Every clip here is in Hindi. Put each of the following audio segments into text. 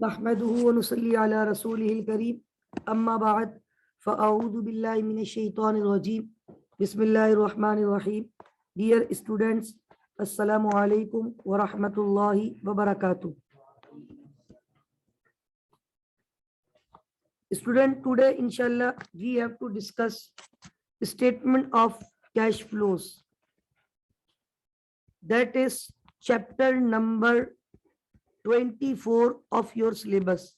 नहमदुहु व नुसल्ली अला रसूलिहिल करीम अम्मा बाद फ़अऊज़ु बिल्लाहि मिनश शैतानिर रजीम बिस्मिल्लाहिर रहमानिर रहीम। डियर स्टूडेंट्स, अस्सलामु अलैकुम व रहमतुल्लाहि व बरकातुहू। Student, today inshallah we have to discuss statement of cash flows. That is chapter number 24 of your syllabus.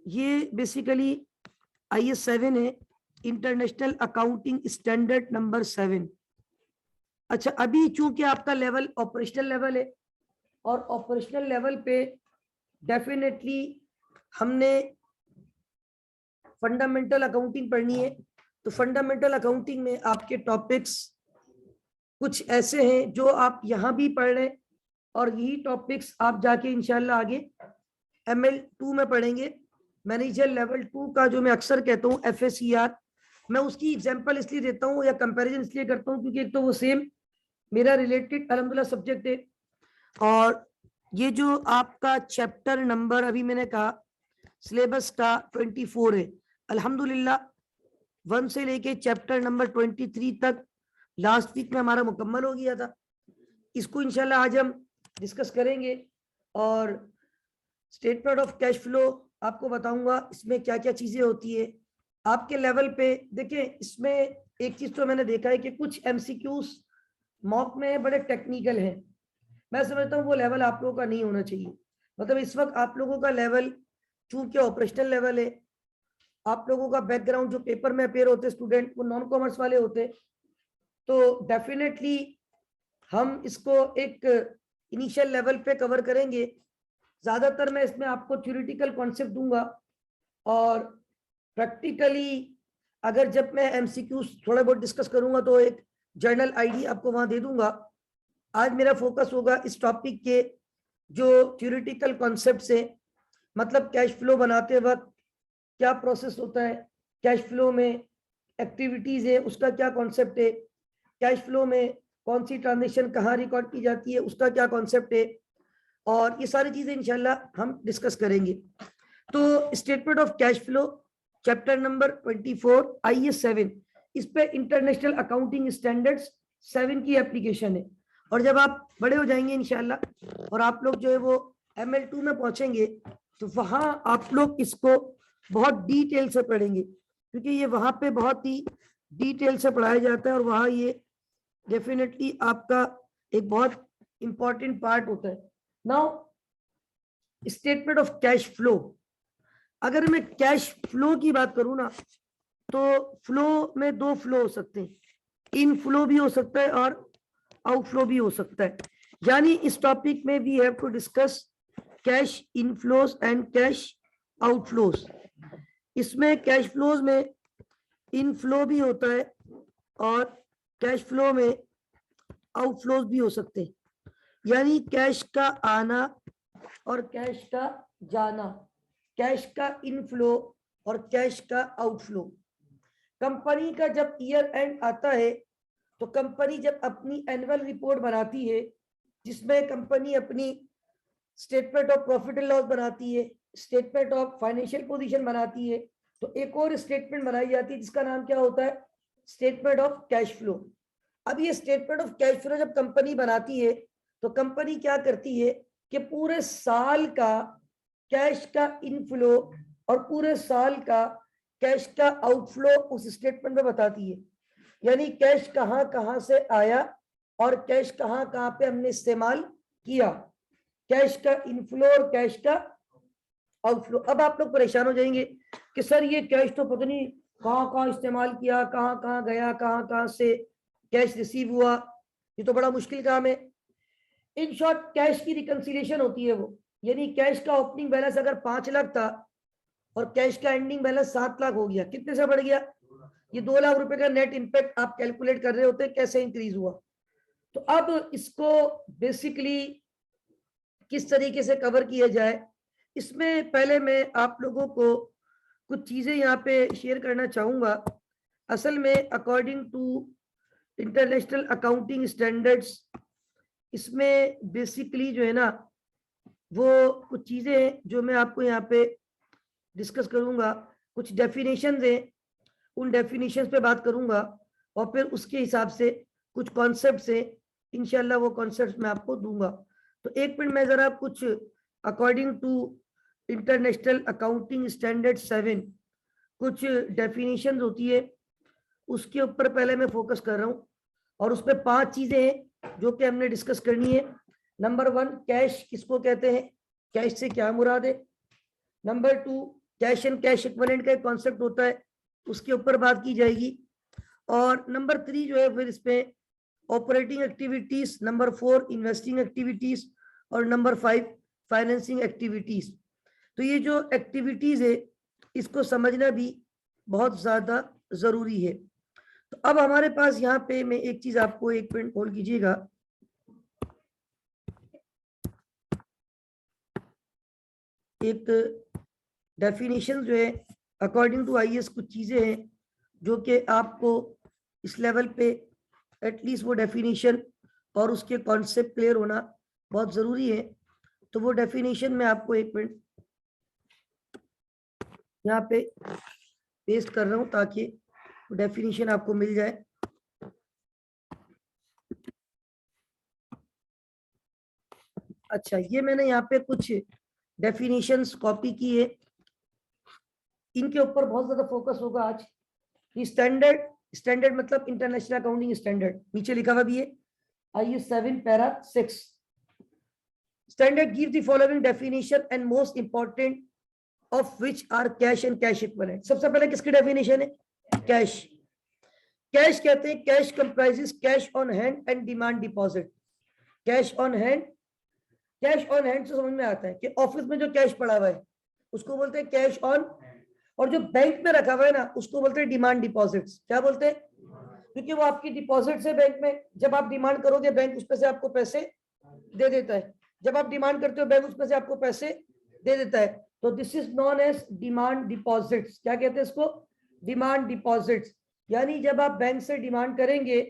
ये बेसिकली IS 7 है, इंटरनेशनल अकाउंटिंग स्टैंडर्ड नंबर 7। अच्छा, अभी चूंकि आपका लेवल ऑपरेशनल लेवल है और ऑपरेशनल लेवल पे डेफिनेटली हमने फंडामेंटल अकाउंटिंग पढ़नी है। तो फंडामेंटल अकाउंटिंग में आपके टॉपिक्स कुछ ऐसे हैं जो आप यहाँ भी पढ़ रहे हैं और यही टॉपिक्स आप जाके इंशाल्लाह आगे ML2 में पढ़ेंगे। मैनेजर लेवल 2 का जो मैं अक्सर कहता हूँ FACR, मैं उसकी एग्जांपल इसलिए देता हूँ या कंपैरिजन इसलिए करता हूँ क्योंकि एक तो वो सेम मेरा रिलेटेड अल्हम्दुलिल्लाह सब्जेक्ट है, और ये जो आपका चैप्टर नंबर अभी मैंने कहा सिलेबस का 24 है, अल्हम्दुलिल्लाह 1 से लेके चैप्टर नंबर 23 तक लास्ट वीक में हमारा मुकम्मल हो गया था। इसको इंशाल्लाह आज हम डिस्कस करेंगे और स्टेटमेंट ऑफ कैश फ्लो आपको बताऊंगा इसमें क्या क्या चीजें होती है आपके लेवल पे। देखिए, इसमें एक चीज तो मैंने देखा है कि कुछ MCQs मॉक में बड़े टेक्निकल हैं। मैं समझता हूँ वो लेवल आप लोगों का नहीं होना चाहिए। मतलब इस वक्त आप लोगों का लेवल चूंकि ऑपरेशनल लेवल है, आप लोगों का बैकग्राउंड जो पेपर में अपेयर होते स्टूडेंट वो नॉन कॉमर्स वाले होते, तो डेफिनेटली हम इसको एक इनिशियल लेवल पे कवर करेंगे। ज्यादातर मैं इसमें आपको थ्योरेटिकल कॉन्सेप्ट दूंगा और प्रैक्टिकली अगर जब मैं MCQs थोड़ा बहुत डिस्कस करूंगा तो एक जर्नल आईडी आपको वहां दे दूंगा। आज मेरा फोकस होगा इस टॉपिक के जो थ्योरेटिकल कॉन्सेप्ट्स है, मतलब कैश फ्लो बनाते वक्त क्या प्रोसेस होता है, कैश फ्लो में एक्टिविटीज है उसका क्या कॉन्सेप्ट है, कैश फ्लो में कौन सी ट्रांजेक्शन कहाँ रिकॉर्ड की जाती है उसका क्या कॉन्सेप्ट है, और ये सारी चीजें इंशाल्लाह हम डिस्कस करेंगे। तो statement of cash flow chapter number 24 IS 7, इस पे इंटरनेशनल अकाउंटिंग स्टैंडर्ड्स 7 की एप्लीकेशन है। और जब आप बड़े हो जाएंगे इंशाल्लाह और आप लोग जो है वो ML2 में पहुंचेंगे तो वहां आप लोग इसको बहुत डिटेल से पढ़ेंगे, क्योंकि ये वहां पे बहुत ही डिटेल से पढ़ाया जाता है और वहां ये डेफिनेटली आपका एक बहुत इंपॉर्टेंट पार्ट होता है। Now statement of cash flow, अगर मैं कैश फ्लो की बात करूं ना तो फ्लो में दो फ्लो हो सकते हैं, इन फ्लो भी हो सकता है और आउटफ्लो भी हो सकता है। यानी इस टॉपिक में we have to discuss cash inflows and cash outflows. इसमें कैश फ्लोज में इनफ्लो भी होता है और कैश फ्लो में आउटफ्लोज भी हो सकते हैं, यानी कैश का आना और कैश का जाना, कैश का इनफ्लो और कैश का आउटफ्लो। कंपनी का जब ईयर एंड आता है तो कंपनी जब अपनी एनुअल रिपोर्ट बनाती है जिसमें कंपनी अपनी statement of profit and loss बनाती है, स्टेटमेंट ऑफ फाइनेंशियल पोजीशन बनाती है, तो एक और स्टेटमेंट बनाई जाती है जिसका नाम क्या होता है, स्टेटमेंट ऑफ कैश फ्लो। अब ये स्टेटमेंट ऑफ कैश फ्लो जब कंपनी बनाती है तो कंपनी क्या करती है कि पूरे साल का कैश का इनफ्लो और पूरे साल का कैश का आउटफ्लो उस स्टेटमेंट में बताती है। यानी कैश कहां कहां से आया और कैश कहां कहां पे हमने इस्तेमाल किया, कैश का इनफ्लो और कैश का आउटफ्लो। अब आप लोग परेशान हो जाएंगे कि सर ये कैश तो पता नहीं कहां कहां इस्तेमाल किया, कहां कहां गया, कहां कहां से कैश रिसीव हुआ, ये तो बड़ा मुश्किल काम है। इन शॉर्ट कैश की रिकंसिलिएशन होती है वो, यानी कैश का ओपनिंग बैलेंस अगर 5 लाख था और कैश का एंडिंग बैलेंस 7 लाख हो गया, कितने से बढ़ गया, ये 2 लाख रुपए का नेट इंपैक्ट आप कैलकुलेट कर रहे होते हैं कैसे इंक्रीज हुआ। तो अब इसको बेसिकली किस तरीके से कवर किया जाए, इसमें पहले मैं आप लोगों को कुछ चीजें यहाँ पे शेयर करना चाहूंगा। असल में according to international accounting standards इसमें बेसिकली जो है ना वो कुछ चीजें हैं जो मैं आपको यहाँ पे डिस्कस करूंगा, कुछ डेफिनेशन है, उन डेफिनेशन पे बात करूंगा और फिर उसके हिसाब से कुछ कॉन्सेप्ट है, इंशाल्लाह वो कॉन्सेप्ट मैं आपको दूंगा। तो एक मिनट में जरा कुछ according to international accounting standard 7 कुछ डेफिनेशन होती है, उसके ऊपर पहले मैं फोकस कर रहा हूँ। और उसमें 5 चीजें हैं जो कि हमने डिस्कस करनी है। नंबर 1, कैश किसको कहते हैं, कैश से क्या मुराद है। Number 2, cash and cash equivalent का एक कॉन्सेप्ट होता है, उसके ऊपर बात की जाएगी। और नंबर 3 जो है फिर इस पे operating activities, number 4 investing activities और नंबर 5 फाइनेंसिंग एक्टिविटीज। तो ये जो एक्टिविटीज है इसको समझना भी बहुत ज्यादा जरूरी है। तो अब हमारे पास यहाँ पे मैं एक चीज आपको, एक मिनट होल्ड कीजिएगा, एक डेफिनेशन जो है अकॉर्डिंग टू आईएएस कुछ चीजें हैं जो कि आपको इस लेवल पे एटलीस्ट वो डेफिनेशन और उसके कॉन्सेप्ट क्लियर होना बहुत जरूरी है। तो वो डेफिनेशन मैं आपको एक मिनट यहाँ पे पेस्ट कर रहा हूँ ताकि डेफिनेशन आपको मिल जाए। अच्छा, ये मैंने यहाँ पे कुछ डेफिनेशंस कॉपी की है, इनके ऊपर बहुत ज्यादा फोकस होगा आज। स्टैंडर्ड, स्टैंडर्ड मतलब इंटरनेशनल अकाउंटिंग स्टैंडर्ड, नीचे लिखा हुआ भी है IAS 7 para 6। Standard give the following definition and most important of which are cash and cash equivalent. सबसे पहले किसकी डेफिनेशन है, कैश। कैश कहते हैं cash comprises cash on hand and demand deposit. Cash on hand, cash on hand से समझ में आता है कि ऑफिस में जो कैश पड़ा हुआ है उसको बोलते हैं कैश ऑन, और जो बैंक में रखा हुआ है ना उसको बोलते हैं डिमांड डिपॉजिट्स। क्या बोलते हैं, क्योंकि वो आपकी डिपॉजिट है बैंक में, जब आप डिमांड करोगे बैंक उसमें से आपको पैसे दे देता है, जब आप डिमांड करते हो बैंक उसमें से आपको पैसे दे देता है। तो this is known as demand deposits. क्या कहते हैं इसको, डिमांड डिपॉजिट्स। यानी जब आप बैंक से डिमांड करेंगे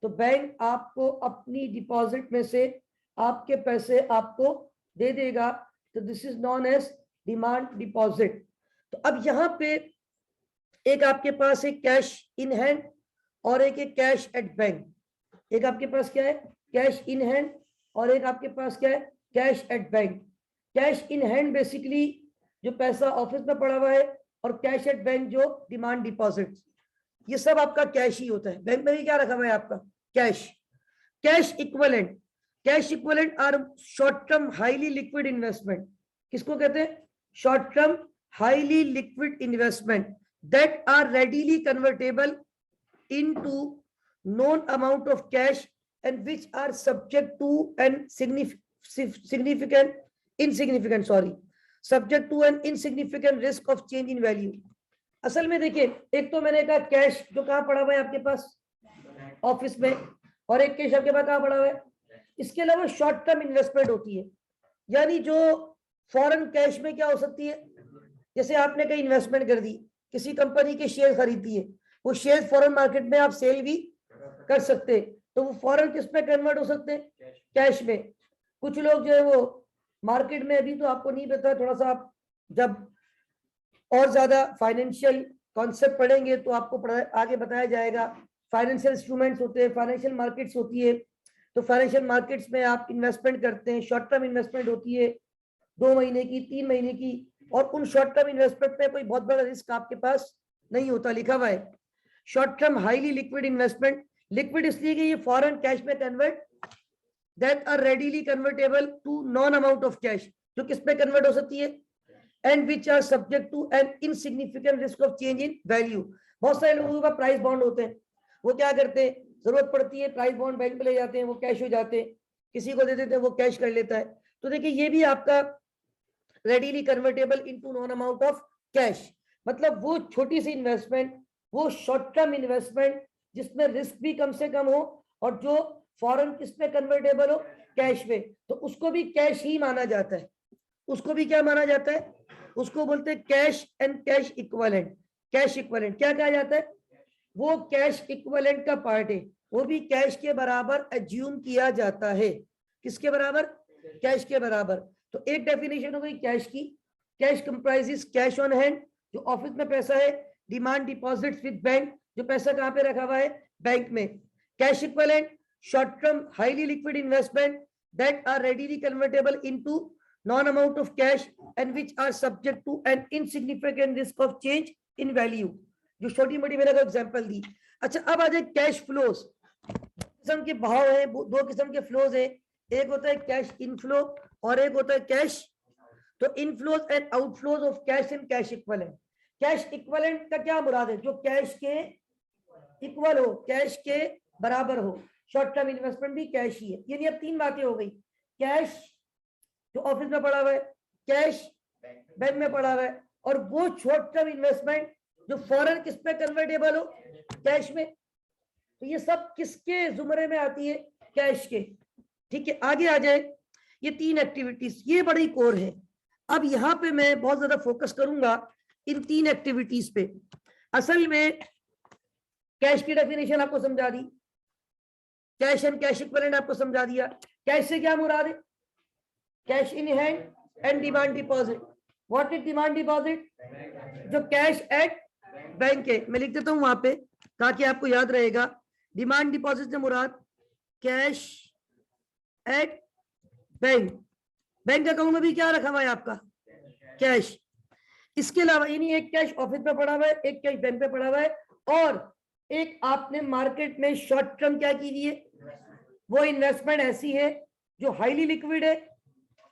तो बैंक आपको अपनी डिपॉजिट में से आपके पैसे आपको दे देगा, तो this is known as demand deposit. तो अब यहाँ पे एक आपके पास है कैश इन हैंड और एक है कैश एट बैंक। एक आपके पास क्या है, कैश इन हैंड, और एक आपके पास क्या है, cash at bank. Cash in hand basically जो पैसा ऑफिस में पड़ा हुआ है, और कैश एट बैंक जो डिमांड डिपॉजिट, ये सब आपका कैश ही होता है। बैंक में भी क्या रखा हुआ है आपका, cash. Cash equivalent, cash equivalent are short term highly liquid investment. किसको कहते हैं, short term highly liquid investment that are readily convertible into known amount of cash and which are subject to an insignificant risk of change in value। असल में देखिए, एक तो मैंने कहा कैश जो कहाँ पड़ा हुआ है आपके पास ऑफिस में, और एक कैश आपके पास कहाँ पड़ा हुआ है। इसके अलावा शॉर्ट टर्म इन्वेस्टमेंट होती है, यानी जो फॉरेन कैश में क्या हो सकती है, जैसे आपने कहीं इन्वेस्टमेंट कर दी, किसी कंपनी के शेयर खरीदी है, वो शेयर फॉरेन मार्केट में आप सेल भी कर सकते हैं, तो वो फॉरेन किस में कन्वर्ट हो सकते हैं, कैश में। कुछ लोग जो है वो मार्केट में, अभी तो आपको नहीं पता, थोड़ा सा आप जब और ज्यादा फाइनेंशियल कॉन्सेप्ट पढ़ेंगे तो आपको आगे बताया जाएगा। फाइनेंशियल इंस्ट्रूमेंट्स होते हैं, फाइनेंशियल मार्केट्स होती है, तो फाइनेंशियल मार्केट्स में आप इन्वेस्टमेंट करते हैं, शॉर्ट टर्म इन्वेस्टमेंट होती है 2 महीने की, 3 महीने की, और उन शॉर्ट टर्म इन्वेस्टमेंट में कोई बहुत बड़ा रिस्क आपके पास नहीं होता। लिखा हुआ है short term highly liquid investment, liquid इसलिए कि ये फॉरेन कैश में convert, that are readily convertible to known amount of cash, जो किस पे कन्वर्ट हो सकती है, and which are subject to an insignificant risk of change in value. बहुत सारे लोगों का प्राइस बॉन्ड होते हैं, वो क्या करते हैं, जरूरत पड़ती है प्राइस बॉन्ड बैंक में ले जाते हैं, वो कैश हो जाते हैं, किसी को दे देते हैं, वो कैश कर लेता है। तो देखिए ये भी आपका readily convertible into known amount of cash, मतलब वो छोटी सी इन्वेस्टमेंट, वो शॉर्ट टर्म इन्वेस्टमेंट जिसमें रिस्क भी कम से कम हो, और जो फॉरेन किस पे कन्वर्टेबल हो, कैश में, तो उसको भी कैश ही माना जाता है। उसको भी क्या माना जाता है, उसको बोलते हैं cash and cash equivalent. Cash equivalent क्या कहा जाता है, वो कैश इक्विवेलेंट का पार्ट है, वो भी कैश के बराबर एज्यूम किया जाता है। किसके बराबर, कैश के बराबर। तो एक डेफिनेशन हो गई कैश की। Cash comprises cash on hand, जो ऑफिस में पैसा है, डिमांड डिपॉजिट्स विद बैंक, जो पैसा कहां पे रखा हुआ है, बैंक में। Cash equivalent, short term highly liquid investment that are readily convertible into known amount of cash and which are subject to an insignificant risk of change in value, जो छोटी मोटी मैंने एग्जांपल दी। अच्छा, अब आ जाए कैश फ्लोज। किस्म के बहाव है, दो किस्म के फ्लोज है, एक होता है कैश इनफ्लो और एक होता है कैश। तो inflows and outflows of cash and cash equivalent. Cash equivalent का क्या मुराद है, जो कैश के इक्वल हो, कैश के बराबर हो। शॉर्ट टर्म इन्वेस्टमेंट भी कैश ही है। यानी अब तीन बातें हो गई, कैश जो ऑफिस में पड़ा हुआ है, कैश बैंक में पड़ा हुआ है, और वो शॉर्ट टर्म इन्वेस्टमेंट जो फॉरेन किस पे कन्वर्टेबल हो, कैश में। तो ये सब किसके जुमरे में आती है, कैश के। ठीक है, आगे आ जाए, ये तीन एक्टिविटीज ये बड़ी कोर है। अब यहाँ पे मैं बहुत ज्यादा फोकस करूंगा इन तीन एक्टिविटीज पे। असल में कैश की डेफिनेशन आपको समझा दी, कैश एंड कैश इक्विवेलेंट आपको समझा दिया। कैश से क्या मुराद है, cash in hand and demand deposit. What is demand deposit, जो कैश एट बैंक है। मैं लिख देता हूं वहां पे ताकि आपको याद रहेगा। डिमांड डिपॉजिट से मुराद cash at bank, bank account में भी क्या रखा हुआ है आपका, कैश। इसके अलावा यानी एक कैश ऑफिस में पड़ा हुआ है, एक कैश बैंक पे पड़ा हुआ है, और एक आपने मार्केट में शॉर्ट टर्म क्या कीजिए, वो इन्वेस्टमेंट ऐसी है जो हाईली लिक्विड है,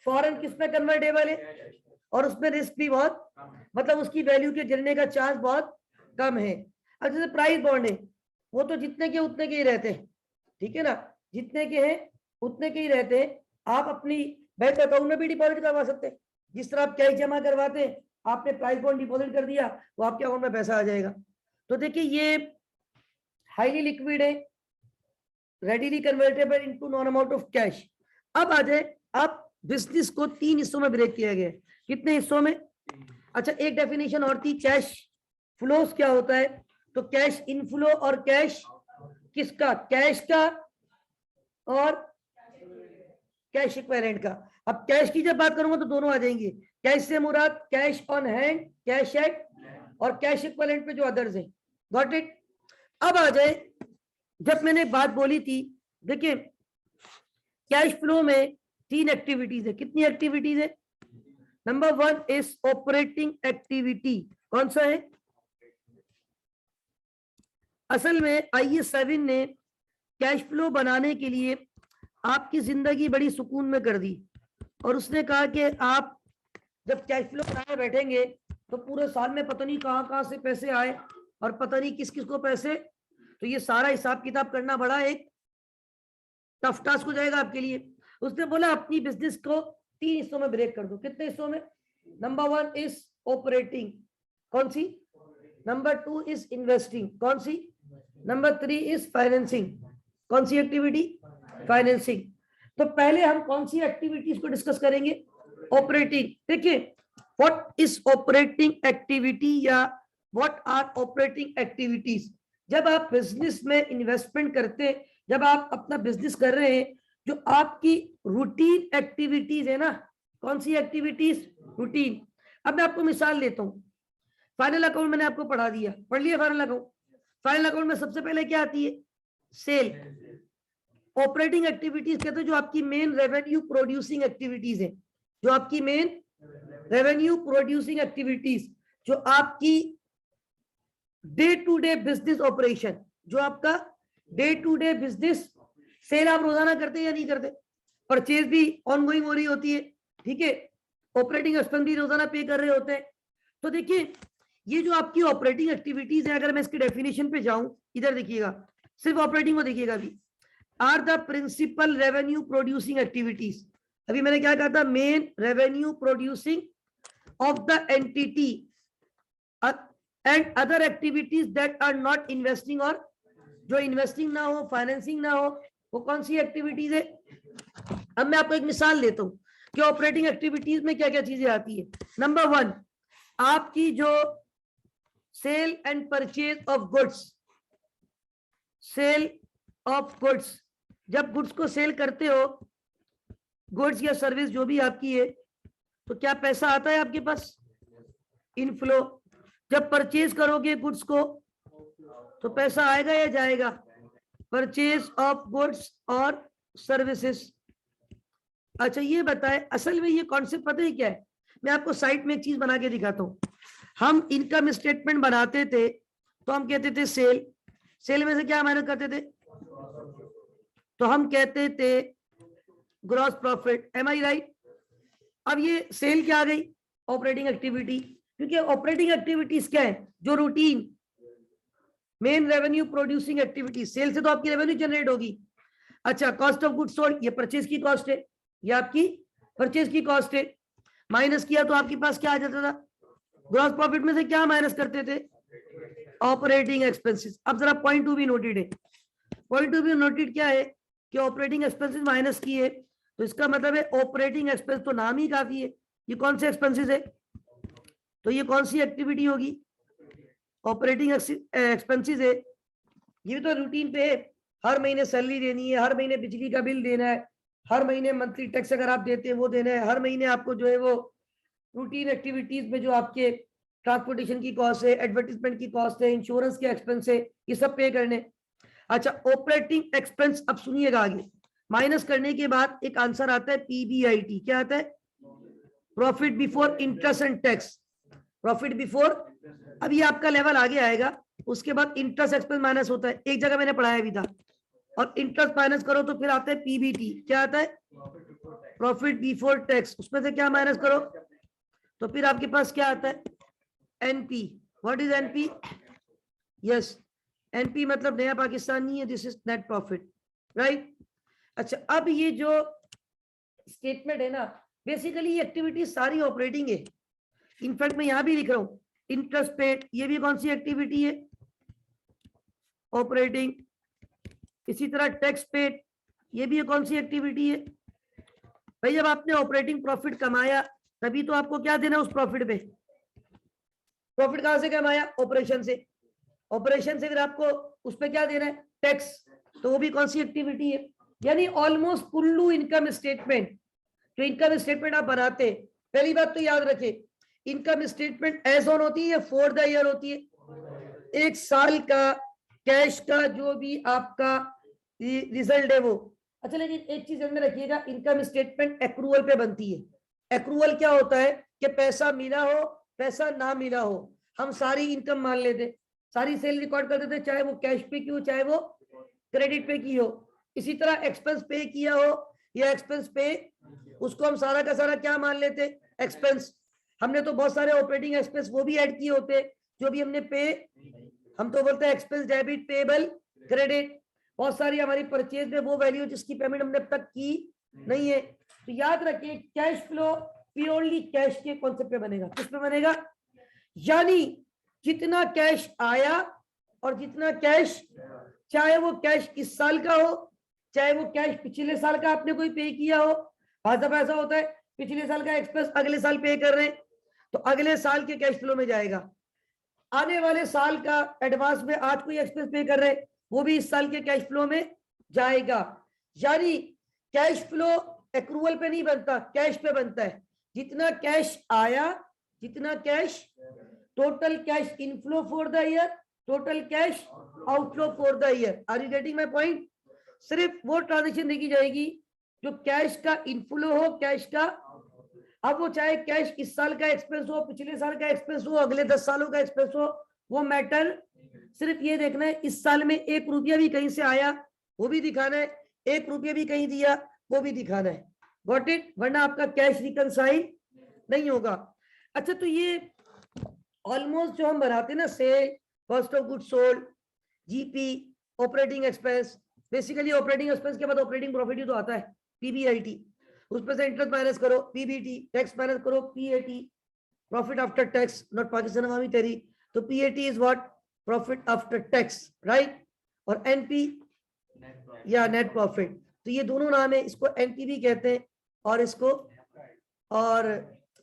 फॉरेन किस में कन्वर्टेबल है, और उसमें रिस्क भी बहुत, मतलब उसकी वैल्यू के गिरने का चांस बहुत कम है। अब जैसे प्राइस बॉन्ड है, वो तो जितने के उतने के ही रहते हैं, ठीक है ना, जितने के हैं उतने के ही रहते हैं। आप अपनी बैंक अकाउंट में भी डिपॉजिट करवा सकते हैं, जिस तरह आप कैश जमा करवाते हैं, आपने प्राइस बॉन्ड डिपॉजिट कर दिया, वो आपके अकाउंट में पैसा आ जाएगा। तो देखिए ये हाईली लिक्विड है, readily convertible into known amount of cash. अब आ जाए, अब बिजनेस को तीन हिस्सों में ब्रेक किया गया है। कितने हिस्सों में, अच्छा एक डेफिनेशन और थी, कैश फ्लोस क्या होता है, तो कैश इनफ्लो और कैश किसका, कैश का और कैश इक्विवेलेंट का। अब कैश की जब बात करूंगा तो दोनों आ जाएंगे। कैश से मुराद cash on hand, cash at, और कैश इक्विवेलेंट पे जो अदर्स हैं। Got it. अब आ जाए, जब मैंने बात बोली थी, देखिए कैश फ्लो में तीन एक्टिविटीज है। कितनी एक्टिविटीज है, number one is operating activity. कौन सा है, असल में IAS 7 ने कैश फ्लो बनाने के लिए आपकी जिंदगी बड़ी सुकून में कर दी, और उसने कहा कि आप जब कैश फ्लो बनाने बैठेंगे तो पूरे साल में पता नहीं कहां कहां से पैसे आए और पता नहीं किस किस को पैसे, तो ये सारा हिसाब किताब करना बड़ा एक टफ टास्क हो जाएगा आपके लिए। उसने बोला अपनी बिजनेस को तीन हिस्सों में ब्रेक कर दो। कितने हिस्सों में, नंबर वन इज ऑपरेटिंग, कौन सी, नंबर टू इज इन्वेस्टिंग, कौन सी, नंबर थ्री इज फाइनेंसिंग, कौन सी एक्टिविटी, फाइनेंसिंग। तो पहले हम कौन सी एक्टिविटीज को डिस्कस करेंगे, ऑपरेटिंग। देखिए व्हाट इज ऑपरेटिंग एक्टिविटी या व्हाट आर ऑपरेटिंग एक्टिविटीज। जब आप बिजनेस में इन्वेस्टमेंट करते, जब आप अपना बिजनेस कर रहे हैं, जो आपकी रूटीन एक्टिविटीज है ना, कौन सी एक्टिविटीज, रूटीन। अब मैं आपको मिसाल देता हूं, फाइनल अकाउंट मैंने आपको पढ़ा दिया, पढ़ लिया फाइनल अकाउंट। फाइनल अकाउंट में सबसे पहले क्या आती है, सेल। ऑपरेटिंग एक्टिविटीज कहते हैं जो आपकी मेन रेवेन्यू प्रोड्यूसिंग एक्टिविटीज है, जो आपकी मेन रेवेन्यू प्रोड्यूसिंग एक्टिविटीज, जो आपकी day to day business operation, जो आपका day to day business. Sale आप रोजाना करते हैं या नहीं करते, परचेज भी ऑनगोइंग हो रही होती है, ठीक है, ऑपरेटिंग एक्सपेंस भी रोजाना पे कर रहे होते हैं। तो देखिए ये जो आपकी ऑपरेटिंग एक्टिविटीज है, अगर मैं इसकी डेफिनेशन पे जाऊं, इधर देखिएगा, सिर्फ ऑपरेटिंग को देखिएगा अभी, are the principal revenue producing activities. अभी मैंने क्या कहा था, main revenue producing of the entity and other activities that are not investing, और जो इन्वेस्टिंग ना हो, फाइनेंसिंग ना हो, वो कौन सी एक्टिविटीज है। अब मैं आपको एक मिसाल देता हूं कि ऑपरेटिंग एक्टिविटीज में क्या क्या चीजें आती है। नंबर वन, आपकी जो sale and purchase of goods, sale of goods, जब गुड्स को सेल करते हो गुड्स या सर्विस जो भी आपकी है, तो क्या पैसा आता है आपके पास? इनफ्लो। जब परचेज करोगे गुड्स को तो पैसा आएगा या जाएगा? परचेज ऑफ गुड्स और सर्विसेज। अच्छा ये बताए, असल में ये कॉन्सेप्ट पता है क्या है? मैं आपको साइट में एक चीज बना के दिखाता हूं। हम इनकम स्टेटमेंट बनाते थे तो हम कहते थे सेल, सेल में से क्या माइनस करते थे? तो हम कहते थे gross profit. Am I right? अब ये सेल क्या आ गई? Operating activity. क्योंकि ऑपरेटिंग एक्टिविटीज क्या है? जो routine main revenue producing activity, sale से तो आपकी रेवेन्यू जनरेट होगी। अच्छा, कॉस्ट ऑफ गुड्स सोल्ड, ये परचेज की कॉस्ट है, ये आपकी परचेज की कॉस्ट है। माइनस किया तो आपके पास क्या आ जाता था? ग्रॉस प्रॉफिट में से क्या माइनस करते थे? Operating expenses. अब जरा पॉइंट टू बी नोटेड है। पॉइंट टू बी नोटेड क्या है कि ऑपरेटिंग एक्सपेंसेस माइनस किए, तो इसका मतलब है ऑपरेटिंग एक्सपेंस, तो नाम ही काफी है। ये कौन से एक्सपेंसेस है? तो ये कौन सी एक्टिविटी होगी? ऑपरेटिंग एक्सपेंसेस है। ये भी तो रूटीन पे है, हर महीने सैलरी देनी है, हर महीने बिजली का बिल देना है, हर महीने मंथली टैक्स अगर आप देते हैं वो देना है, हर महीने आपको जो है वो रूटीन एक्टिविटीज में जो आपके ट्रांसपोर्टेशन की कॉस्ट है, एडवर्टीजमेंट की कॉस्ट है, इंश्योरेंस के एक्सपेंस है, ये सब पे करने। अच्छा, ऑपरेटिंग एक्सपेंस, अब सुनिएगा आगे, माइनस करने के बाद एक आंसर आता है पीबीआईटी। क्या आता है? Profit before interest and tax. Profit before, अब ये आपका लेवल आगे आएगा। उसके बाद इंटरेस्ट एक्सपेंस माइनस होता है, एक जगह मैंने पढ़ाया भी था। और इंटरेस्ट माइनस करो तो फिर आता है पीबीटी। क्या आता है? Profit before tax. उसमें से क्या माइनस करो तो फिर आपके पास क्या आता है? NP. What is NP? Yes, NP मतलब नया पाकिस्तान नहीं है, this is net profit, right? अच्छा, अब ये जो स्टेटमेंट है ना, बेसिकली ये एक्टिविटी सारी ऑपरेटिंग है। इनफैक्ट मैं यहां भी लिख रहा हूं इंटरेस्ट पेड, ये भी कौन सी एक्टिविटी है? ऑपरेटिंग। इसी तरह टैक्स पेड, ये भी कौन सी एक्टिविटी है? भाई जब आपने ऑपरेटिंग प्रॉफिट कमाया तभी तो आपको क्या देना उस प्रॉफिट पे? प्रॉफिट कहां से कमाया? ऑपरेशन से। ऑपरेशन से फिर आपको उस पर क्या देना है? टैक्स। तो वो भी कौन सी एक्टिविटी है? यानी ऑलमोस्ट कुल्लू इनकम स्टेटमेंट, जो इनकम स्टेटमेंट आप बनाते हैं, पहली बात तो याद रखें, इनकम स्टेटमेंट एज ऑन होती है, फॉर द ईयर होती है। एक साल का कैश का जो भी आपका रिजल्ट है वो। अच्छा, लेकिन एक चीज ध्यान में रखिएगा, इनकम स्टेटमेंट एक्रूअल पे बनती है। एक्रूअल क्या होता है कि पैसा मिला हो पैसा ना मिला हो, हम सारी इनकम मान लेते, सारी सेल रिकॉर्ड कर देते, चाहे वो कैश पे की हो चाहे वो क्रेडिट पे की हो। इसी तरह एक्सपेंस पे किया हो या एक्सपेंस पे, उसको हम सारा का सारा क्या मान लेते? एक्सपेंस। हमने तो बहुत सारे ऑपरेटिंग एक्सपेंस वो भी ऐड किए होते जो भी हमने पे, हम तो बोलते हैं एक्सपेंस डेबिट पेबल क्रेडिट। बहुत सारी हमारी परचेज में वो वैल्यू जिसकी पेमेंट हमने अब तक की नहीं है। तो याद रखिए, कैश फ्लो प्योरली कैश के कॉन्सेप्ट पे बनेगा। किस पे बनेगा? यानी जितना कैश आया और जितना कैश, चाहे वो कैश इस साल का हो चाहे वो कैश पिछले साल का आपने कोई पे किया हो। बहुत दफा ऐसा होता है पिछले साल का एक्सपेंस अगले साल पे कर रहे हैं तो अगले साल के कैश फ्लो में जाएगा। आने वाले साल का एडवांस में आज कोई एक्सपेंस पे कर रहे हैं वो भी इस साल के कैश फ्लो में जाएगा। यानी कैश फ्लो एक्रूवल पे नहीं बनता, कैश पे बनता है। जितना कैश आया, जितना cash, total cash inflow for the year, total cash outflow for the year. Are you getting my point? सिर्फ वो ट्रांजेक्शन देखी जाएगी जो कैश का इनफ्लो हो, कैश का, अब वो चाहे कैश इस साल का एक्सपेंस हो, पिछले साल का एक्सपेंस हो, अगले 10 सालों का एक्सपेंस हो, वो मैटर, सिर्फ ये देखना है इस साल में 1 रुपया भी कहीं से आया वो भी दिखाना है, 1 रुपया भी कहीं दिया वो भी दिखाना है। Got it? वरना आपका कैश रिकंसाइल नहीं होगा। अच्छा, तो ये ऑलमोस्ट जो हम बनाते हैं ना, sale, cost of goods sold, GP, operating expense, basically operating expense के बाद ऑपरेटिंग प्रॉफिट ही तो आता है, पीबीआईटी। उसमें से इंटरेस्ट माइनस करो पीबीटी, टैक्स माइनस करो PAT, profit after tax, not Pakistan Awami तेरी। तो PAT is what? Profit after tax, right? और एनपी या नेट प्रॉफिट, तो ये दोनों नाम है। इसको एनपी भी कहते हैं और इसको और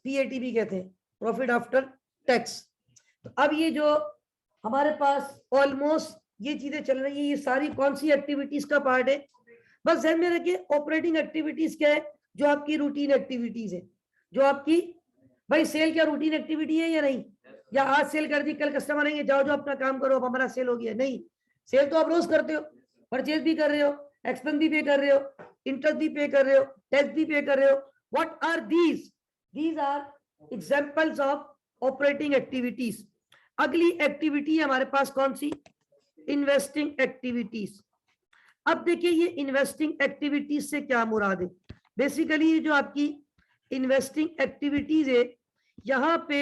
पीएटी भी कहते हैं, प्रॉफिट आफ्टर टैक्स। तो अब ये जो हमारे पास ऑलमोस्ट ये चीजें चल रही है, ये सारी कौन सी एक्टिविटीज का पार्ट है? बस ध्यान में रखिए, ऑपरेटिंग एक्टिविटीज क्या है? जो आपकी रूटीन एक्टिविटीज है, जो आपकी, भाई सेल क्या रूटीन एक्टिविटी है या नहीं? या आज सेल कर दी, कल कस्टमर आएंगे, जाओ जो अपना काम करो, अब हमारा सेल हो गया? नहीं, सेल तो आप रोज करते हो, परचेज भी कर रहे हो, एक्सपेंस भी पे कर रहे हो, इंटरेस्ट भी पे कर रहे हो, टैक्स भी पे कर रहे हो. What are these? These are examples of operating activities. अगली एक्टिविटी है हमारे पास कौन सी? Investing activities. अब देखिए ये इन्वेस्टिंग एक्टिविटीज से क्या मुराद है? बेसिकली ये जो आपकी इन्वेस्टिंग एक्टिविटीज है, यहां पे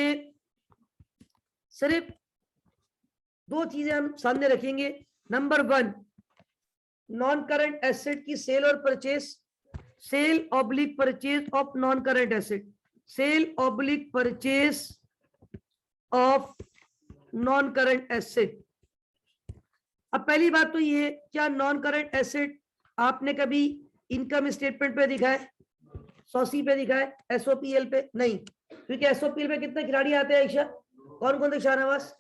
सिर्फ दो चीजें हम सामने रखेंगे. नंबर 1, नॉन करंट एसेट की सेल और purchase, sale oblique purchase of non current asset, sale oblique purchase of non current asset. अब पहली बात तो ये, क्या नॉन करंट एसेट आपने कभी इनकम स्टेटमेंट पे दिखा है, सॉसी पे दिखा है, एसओपीएल पे? नहीं, क्योंकि एसओपीएल पे कितने खिलाड़ी आते हैं आयशा? कौन कौन थे शाहनवाज?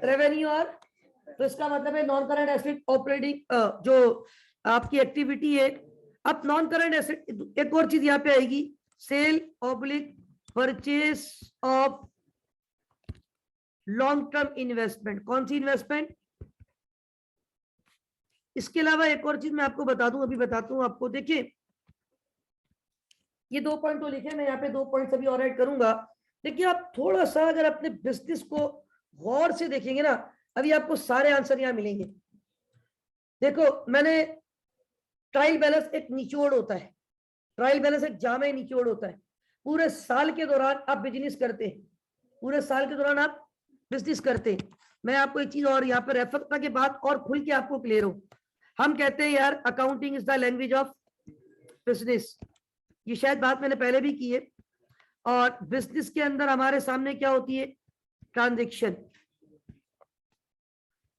रेवेन्यू और, तो इसका मतलब है नॉन करंट एसेट ऑपरेटिंग जो आपकी एक्टिविटी है. अब नॉन करंट एसेट, एक और चीज यहाँ पे आएगी, sale oblique purchase of long term investment. कौन सी इन्वेस्टमेंट? इसके अलावा एक और चीज मैं आपको बता दूं, अभी बताता हूं आपको. देखिए ये 2 पॉइंट तो लिखे, मैं यहाँ पे 2 पॉइंट अभी और ऐड करूंगा. देखिए आप थोड़ा सा अगर अपने बिजनेस को गौर से देखेंगे ना, अभी आपको सारे आंसर यहाँ मिलेंगे. देखो मैंने ट्रायल बैलेंस एक निचोड़ होता है, ट्रायल बैलेंस एक जामा निचोड़ होता है. पूरे साल के दौरान आप बिजनेस करते हैं, पूरे साल के दौरान आप बिजनेस करते हैं. मैं आपको एक चीज और यहाँ पे रेफर ताकि बात और खुल के आपको क्लियर हो. हम कहते हैं यार accounting is the language of business, ये शायद बात मैंने पहले भी की है. और बिजनेस के अंदर हमारे सामने क्या होती है? ट्रांजैक्शन.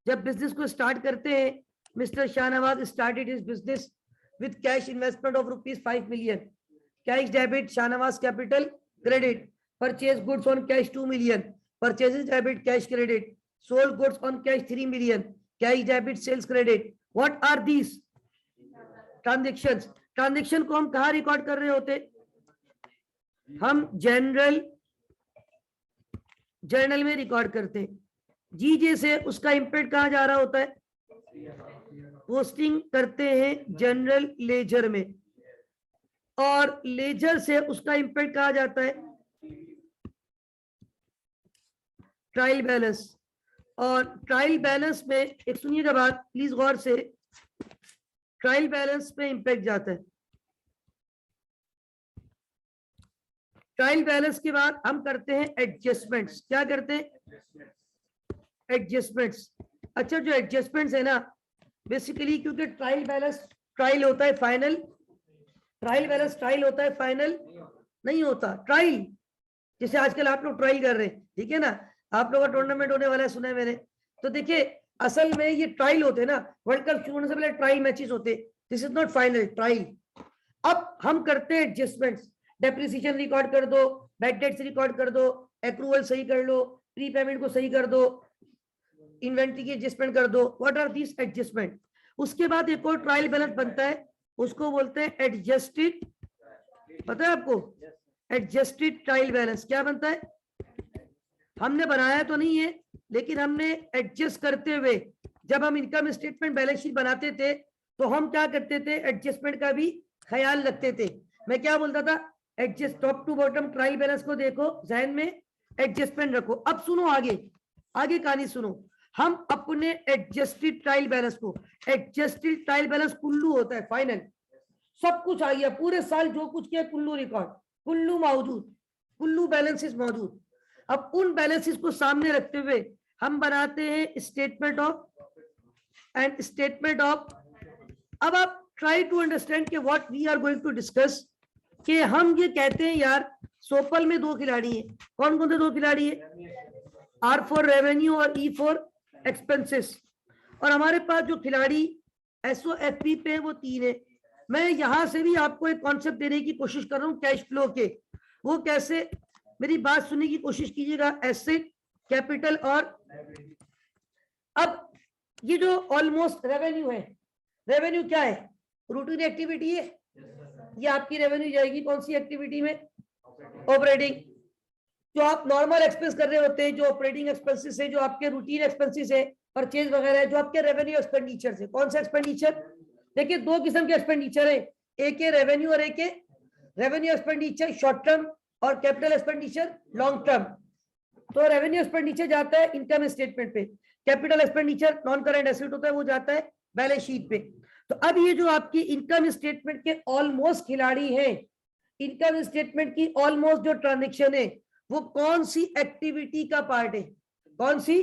जब बिजनेस को स्टार्ट करते हैं, mister Shahnawaz started his business with cash investment of ₹5 million. Cash debit, Shahnawaz capital credit. Purchase goods on cash 2 million. Purchases debit, cash credit. Sold goods on cash 3 million. Cash debit, sales credit. What are these? Transactions. Transaction को हम कहाँ रिकॉर्ड कर रहे होते? हम जर्नल में रिकॉर्ड करते हैं. जीजे से उसका इम्पैक्ट कहाँ जा रहा होता है? पोस्टिंग करते हैं जनरल लेजर में. और लेजर से उसका इम्पैक्ट कहाँ जाता है? Trial balance. और ट्रायल बैलेंस में एक सुनिएगा बात प्लीज गौर से, ट्रायल बैलेंस पे इंपैक्ट जाता है. ट्रायल बैलेंस के बाद हम करते हैं एडजस्टमेंट्स. क्या करते हैं? एडजस्टमेंट्स. अच्छा जो एडजस्टमेंट्स है ना, बेसिकली क्योंकि ट्रायल बैलेंस ट्रायल होता है फाइनल, ट्रायल बैलेंस ट्रायल होता है फाइनल नहीं होता. ट्रायल जैसे आजकल आप लोग ट्रायल कर रहे हैं, ठीक है ना, आप लोगों का टूर्नामेंट होने वाला है सुना है मैंने. तो देखिए असल में ये ट्रायल होते हैं ना, वर्ल्ड कप शुरू होने से पहले ट्रायल मैचेस होते. This is not final, trial. अब हम करते हैं एडजस्टमेंट्स. डेप्रिसिएशन रिकॉर्ड कर दो, बैड डेट्स रिकॉर्ड कर दो, एक्रूवल सही कर लो, प्री पेमेंट को सही कर दो, इन्वेंट्री की एडजस्टमेंट कर दो. What are this adjustment? उसके बाद एक और ट्रायल बैलेंस बनता है, उसको बोलते हैं एडजस्टेड. पता है आपको एडजस्टेड ट्रायल बैलेंस क्या बनता है? हमने बनाया तो नहीं है, लेकिन हमने एडजस्ट करते हुए, जब हम इनकम स्टेटमेंट बैलेंस शीट बनाते थे तो हम क्या करते थे? एडजस्टमेंट का भी ख्याल रखते थे. मैं क्या बोलता था? Adjust top to bottom trial balance को देखो, जहन में एडजस्टमेंट रखो. अब सुनो आगे, आगे कहानी सुनो. हम अपने एडजस्टेड ट्रायल बैलेंस को, एडजस्टेड ट्रायल बैलेंस कुल्लू होता है फाइनल, सब कुछ आ गया, पूरे साल जो कुछ किया कुल्लू रिकॉर्ड, कुल्लू मौजूद, कुल्लू बैलेंसेस मौजूद. अब उन बैलेंसेस को सामने रखते हुए हम बनाते हैं statement of and statement of. अब आप ट्राई टू अंडरस्टैंड कि what we are going to discuss, कि हम ये कहते हैं यार सोपल में 2 खिलाड़ी हैं. कौन कौन से 2 खिलाड़ी है? आर फॉर रेवेन्यू और ई फॉर एक्सपेंसेस. और हमारे पास जो खिलाड़ी एसओएफपी पे वो 3 है. मैं यहां से भी आपको एक कॉन्सेप्ट देने की कोशिश कर रहा हूं कैश फ्लो के. वो कैसे? मेरी बात सुनने की कोशिश कीजिएगा. एसेट, कैपिटल और, अब ये जो ऑलमोस्ट रेवेन्यू है, रेवेन्यू क्या है? रूटीन एक्टिविटी है, ये आपकी रेवेन्यू जाएगी कौन सी एक्टिविटी में? ऑपरेटिंग। जो आप नॉर्मल एक्सपेंस कर रहे होते हैं, जो ऑपरेटिंग एक्सपेंसेस है, जो आपके रूटीन एक्सपेंसेस है, परचेज वगैरह है, जो आपके रेवेन्यू एक्सपेंडिचर है। कौन सा एक्सपेंडिचर? देखिए दो किस्म के एक्सपेंडिचर है, एक है रेवेन्यू और एक है रेवेन्यू एक्सपेंडिचर शॉर्ट टर्म और कैपिटल एक्सपेंडिचर लॉन्ग टर्म। तो रेवेन्यू एक्सपेंडिचर जाता है इनकम स्टेटमेंट पे, capital expenditure non current asset होता है वो जाता है बैलेंस शीट पे। तो अब ये जो आपकी इनकम स्टेटमेंट के ऑलमोस्ट खिलाड़ी हैं, इनकम स्टेटमेंट की ऑलमोस्ट जो ट्रांजेक्शन है वो कौन सी एक्टिविटी का पार्ट है? कौन सी?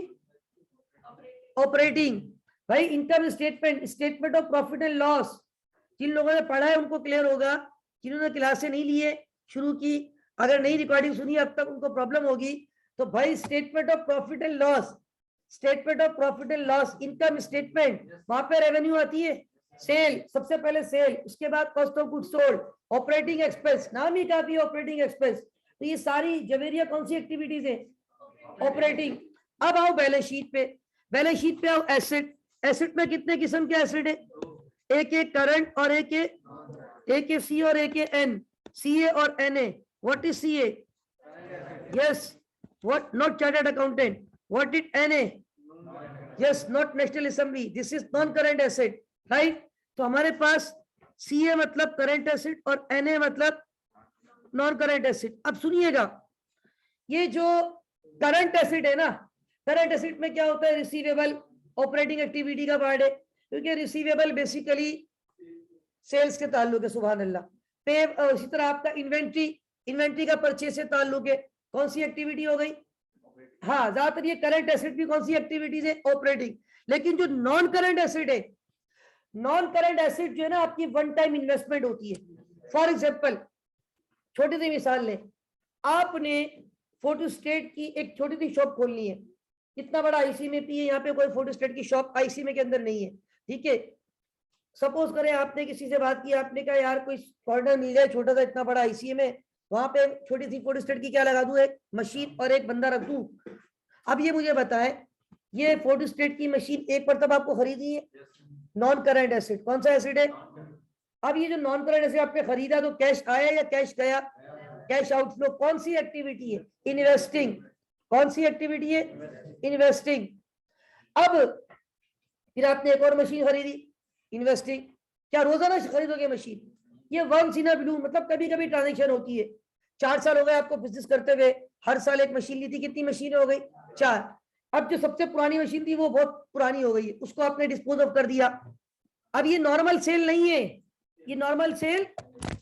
ऑपरेटिंग। भाई income statement, statement of profit and loss, जिन लोगों ने पढ़ा है उनको क्लियर होगा, जिन्होंने क्लासें नहीं लिए शुरू की, अगर नई रिकॉर्डिंग सुनी अब तक उनको प्रॉब्लम होगी। तो भाई statement of profit and loss, statement of profit and loss, income statement, वहां पे रेवेन्यू आती है, सेल, सबसे पहले सेल, उसके बाद cost of goods sold, operating expense, नाम ही काफी है ऑपरेटिंग एक्सपेंस। तो ये सारी जवेरिया कौन सी एक्टिविटीज है? ऑपरेटिंग। अब आओ बैलेंस शीट पे, बैलेंस शीट पे आओ एसेट। एसेट में कितने किस्म के एसेट है? एक है करंट और एक है सी और एक है एन, सी ए और N A. What is C A? Yes, what? Not chartered accountant. What is N A? Yes, not national assembly. This is non current asset, right? तो हमारे पास सी ए मतलब करंट एसेट और एन ए मतलब नॉन करंट एसेट। अब सुनिएगा, ये जो करंट एसेट है ना, करंट एसेट में क्या होता है? रिसीवेबल ऑपरेटिंग एक्टिविटी का पार्ट है, क्योंकि रिसीवेबल बेसिकली सेल्स के ताल्लुक है, सुभान अल्लाह। पे, इसी तरह आपका इन्वेंट्री, इन्वेंट्री का परचेज से ताल्लुक है, कौन सी एक्टिविटी हो गई? हाँ, ज्यादातर ये करंट एसेट भी कौन सी एक्टिविटीज है? ऑपरेटिंग। लेकिन जो नॉन करंट एसेट है, नॉन करंट एसेट जो है ना आपकी वन टाइम इन्वेस्टमेंट होती है। फॉर एग्जांपल, छोटी सी मिसाल लें, आपने फोटोस्टेट की एक छोटी सी शॉप खोलनी है, कितना बड़ा आईसीएमपी है, यहाँ पे कोई फोटोस्टेट की शॉप आईसीएमपी के अंदर नहीं है, ठीक है? सपोज करें आपने किसी से बात की, आपने कहा यार कोई कॉर्नर मिल जाए छोटा सा, इतना बड़ा आईसीएम है, वहां पे छोटी सी फोटोस्टेट की क्या लगा दूं, एक मशीन और एक बंदा रख दूं। अब ये मुझे बताएं, ये फोटोस्टेट की मशीन एक मरतबा आपको खरीदी है, नॉन करंट एसेट, कौन सा एसेट है? अब ये जो नॉन करंट एसेट आपने खरीदा तो कैश आया या कैश गया? Cash outflow. कौन सी एक्टिविटी है? इन्वेस्टिंग। कौन सी एक्टिविटी है? इन्वेस्टिंग। अब फिर आपने एक और मशीन खरीदी, इन्वेस्टिंग। क्या रोजाना खरीदोगे मशीन? ये वंस इन अ ब्लू, मतलब कभी कभी ट्रांजेक्शन होती है। 4 साल हो गए आपको बिजनेस करते हुए, हर साल एक मशीन ली थी, कितनी मशीन हो गई? 4। अब जो सबसे पुरानी मशीन थी वो बहुत पुरानी हो गई है, उसको आपने डिस्पोज ऑफ कर दिया। अब ये नॉर्मल सेल नहीं है, ये नॉर्मल सेल,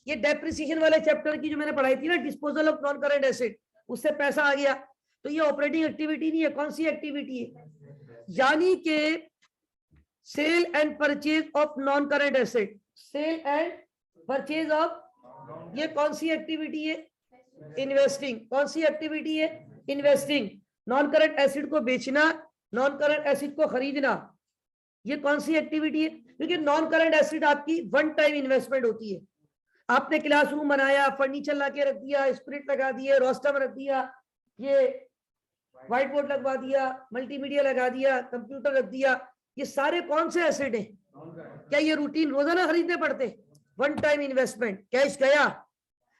ये डेप्रिसिएशन वाले चैप्टर की जो मैंने पढ़ाई थी ना, disposal of non current asset, उससे पैसा आ गया, तो ये ऑपरेटिंग एक्टिविटी नहीं है। कौन सी एक्टिविटी है? यानी कि sale and purchase of non current asset, sale and purchase of, ये कौन सी एक्टिविटी है? इन्वेस्टिंग। कौन सी एक्टिविटी है? इन्वेस्टिंग। नॉन करंट एसेट को बेचना, नॉन करंट एसेट को खरीदना, ये कौन सी एक्टिविटी है? क्योंकि नॉन करंट एसेट आपकी वन टाइम इन्वेस्टमेंट होती है। आपने क्लासरूम बनाया, फर्नीचर ला के रख दिया, स्प्रिट लगा दिए, रोस्टर रख दिया, ये व्हाइट बोर्ड लगवा दिया, मल्टीमीडिया लगा दिया, कंप्यूटर रख दिया, ये सारे कौन से एसेट है? क्या ये रूटीन रोजाना खरीदने पड़ते? वन टाइम इन्वेस्टमेंट, कैश गया,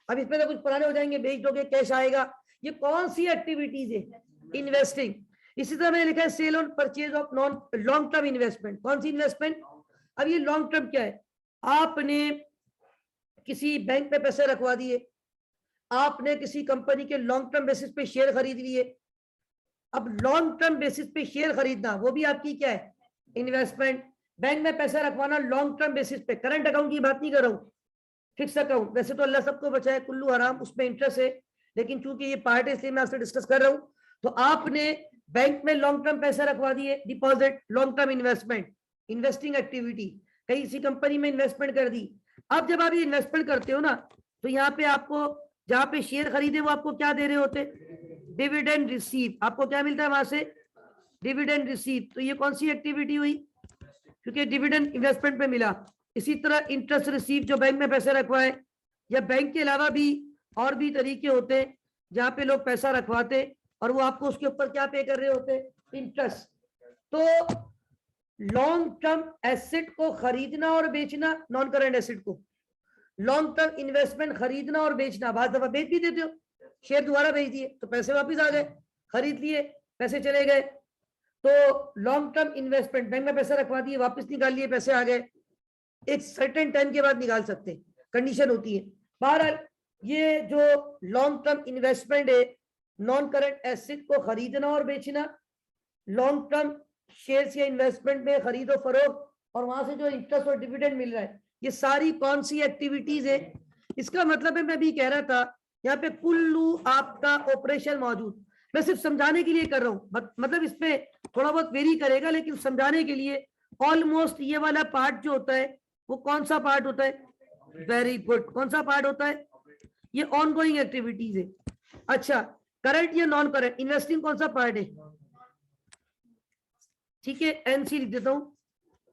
अब इसमें तो कुछ पुराने हो जाएंगे, बेच दोगे, कैश आएगा। ये कौन सी एक्टिविटीज है? इन्वेस्टिंग। इसी तरह मैंने लिखा है सेल और purchase of non long term investment. कौन सी इन्वेस्टमेंट? अब ये लॉन्ग टर्म क्या है? आपने किसी बैंक में पैसे रखवा दिए, आपने किसी कंपनी के लॉन्ग टर्म बेसिस पे शेयर खरीद लिए। अब लॉन्ग टर्म बेसिस पे शेयर खरीदना वो भी आपकी क्या है? इन्वेस्टमेंट। बैंक में पैसा रखवाना लॉन्ग टर्म बेसिस पे, करंट अकाउंट की बात नहीं कर रहा हूँ, फिक्स अकाउंट। वैसे तो अल्लाह सबको बचाए, कुल्लू हराम, उसमें इंटरेस्ट है, लेकिन चूंकि ये पार्ट है इसलिए मैं आपसे डिस्कस कर रहा हूँ। तो आपने बैंक में लॉन्ग टर्म पैसा रखवा दिए, deposit, long term investment, investing activity, कहीं किसी कंपनी में इन्वेस्टमेंट कर दी। अब जब आप ये इन्वेस्टमेंट करते हो ना, तो यहाँ पे आपको जहाँ पे शेयर खरीदे वो आपको क्या दे रहे होते? Dividend receive. आपको क्या मिलता है वहां से? Dividend receive. तो ये कौन सी एक्टिविटी हुई? क्योंकि डिविडेंड इन्वेस्टमेंट पे मिला। इसी तरह इंटरेस्ट रिसीव, जो बैंक में पैसे रखवाए, या बैंक के अलावा भी और भी तरीके होते हैं जहाँ पे लोग पैसा रखवाते और वो आपको उसके ऊपर क्या पे कर रहे होते? इंटरेस्ट। तो लॉन्ग टर्म एसेट को खरीदना और बेचना, नॉन करंट एसेट को, लॉन्ग टर्म इन्वेस्टमेंट खरीदना और बेचना, बाद दफा बेच भी देते हो, शेयर दोबारा बेच दिए तो पैसे वापस आ गए, खरीद लिए पैसे चले गए। तो लॉन्ग टर्म इन्वेस्टमेंट, बैंक में पैसे रखवा दिए, वापस निकाल लिए, पैसे आ गए, एक सर्टेन टाइम के बाद निकाल सकते, कंडीशन होती है। बहरहाल ये जो लॉन्ग टर्म इन्वेस्टमेंट है, नॉन करंट एसेट को खरीदना और बेचना, लॉन्ग टर्म शेयर्स या इन्वेस्टमेंट में खरीदो फरोख्त और वहां से जो इंटरेस्ट और डिविडेंड मिल रहा है, ये सारी कौन सी एक्टिविटीज है? इसका मतलब है, मैं भी कह रहा था यहाँ पे कुल्लू आपका ऑपरेशन मौजूद, मैं सिर्फ समझाने के लिए कर रहा हूँ, मतलब इसमें थोड़ा बहुत वेरी करेगा, लेकिन समझाने के लिए ऑलमोस्ट ये वाला पार्ट जो होता है वो कौन सा पार्ट होता है? वेरी गुड, कौन सा पार्ट होता है? ये ऑनगोइंग एक्टिविटीज है। अच्छा, करंट या नॉन करंट इन्वेस्टिंग कौन सा पार्ट है? ठीक है, एनसी लिख देता हूं,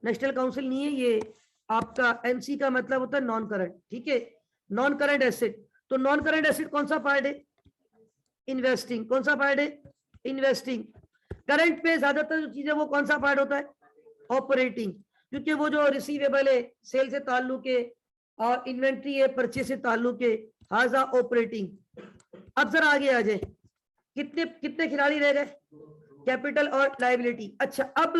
नेशनल काउंसिल नहीं है ये आपका, एनसी का मतलब होता है नॉन करंट। ठीक है, नॉन करंट एसेट, तो नॉन करंट एसेट कौन सा पार्ट है? इन्वेस्टिंग। कौन सा पार्ट है? इन्वेस्टिंग। करंट पे ज्यादातर जो चीज है वो कौन सा पार्ट होता है? ऑपरेटिंग, क्योंकि वो जो रिसीवेबल है सेल से ताल्लुक है और इन्वेंट्री है परचेज से ताल्लुक है, हाजा ऑपरेटिंग। अब जरा आगे आ जाए, कितने कितने खिलाड़ी रह गए? कैपिटल और लायबिलिटी। अच्छा, अब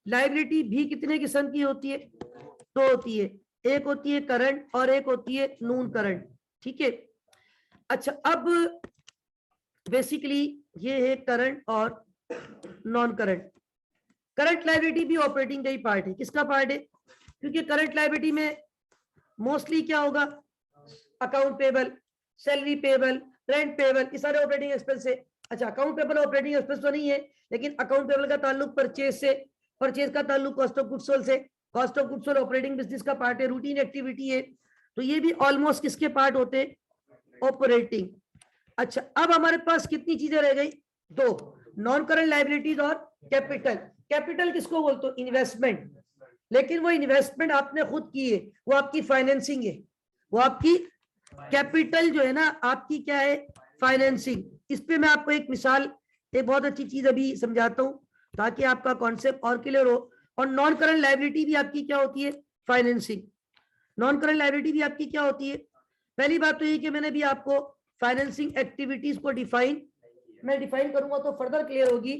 लायबिलिटी भी कितने किस्म की होती है? दो होती है, एक होती है करंट और एक होती है नॉन करंट। ठीक है, अच्छा अब बेसिकली ये है करंट और नॉन करंट। करंट लायबिलिटी भी ऑपरेटिंग का ही पार्ट है। किसका पार्ट है? क्योंकि करंट लायबिलिटी में मोस्टली क्या होगा? Account payable, salary payable, rent payable, ये सारे ऑपरेटिंग एक्सपेंस है। अच्छा, अकाउंट पेबल ऑपरेटिंग एक्सपेंस तो नहीं है, लेकिन अकाउंट पेबल का ताल्लुक परचेज से, परचेज का ताल्लुक कॉस्ट ऑफ गुड्स सोल्ड से, cost of goods sold operating business का पार्ट है, रूटीन एक्टिविटी है, तो ये भी ऑलमोस्ट किसके पार्ट होते हैं? ऑपरेटिंग। अच्छा, अब हमारे पास कितनी चीजें रह गई? दो, नॉन करंट लायबिलिटीज और कैपिटल। कैपिटल किसको बोलते हो? इन्वेस्टमेंट, लेकिन वो इन्वेस्टमेंट आपने खुद की है, वो आपकी फाइनेंसिंग है, वो आपकी कैपिटल जो है ना आपकी क्या है? फाइनेंसिंग। इस पे मैं आपको एक मिसाल, एक बहुत अच्छी चीज अभी समझाता हूं ताकि आपका कॉन्सेप्ट और क्लियर हो। और नॉन करंट लायबिलिटी भी आपकी क्या होती है? फाइनेंसिंग। नॉन करंट लायबिलिटी भी आपकी क्या होती है? पहली बात तो ये कि मैंने भी आपको फाइनेंसिंग एक्टिविटीज को मैं डिफाइन करूंगा तो फर्दर क्लियर होगी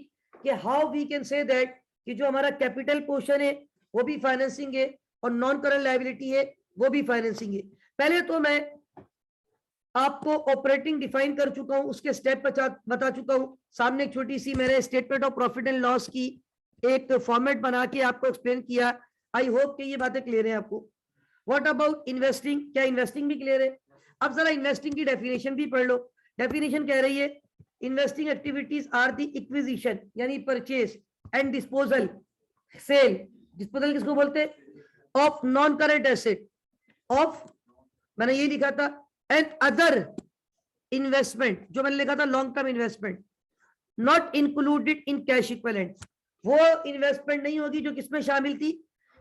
कि how we can say that कि जो हमारा कैपिटल पोर्शन है वो भी फाइनेंसिंग है और नॉन करंट लायबिलिटी है वो भी फाइनेंसिंग है। पहले तो मैं आपको ऑपरेटिंग डिफाइन कर चुका हूं, उसके स्टेप बता चुका हूं। सामने एक छोटी सी मैंने statement of profit and loss की एक फॉर्मेट बना के आपको एक्सप्लेन किया। आई होप कि ये बातें क्लियर है आपको। What about investing? क्या इन्वेस्टिंग भी क्लियर है? अब जरा इन्वेस्टिंग की डेफिनेशन भी पढ़ लो। डेफिनेशन कह रही है, investing activities are the acquisition यानी purchase and disposal, sale, disposal किसको बोलते हैं? Of non current asset, of, मैंने ये लिखा था, एंड अदर इन्वेस्टमेंट, जो मैंने लिखा था long term investment, not included in cash equivalent. वो इन्वेस्टमेंट नहीं होगी जो किसमें शामिल थी,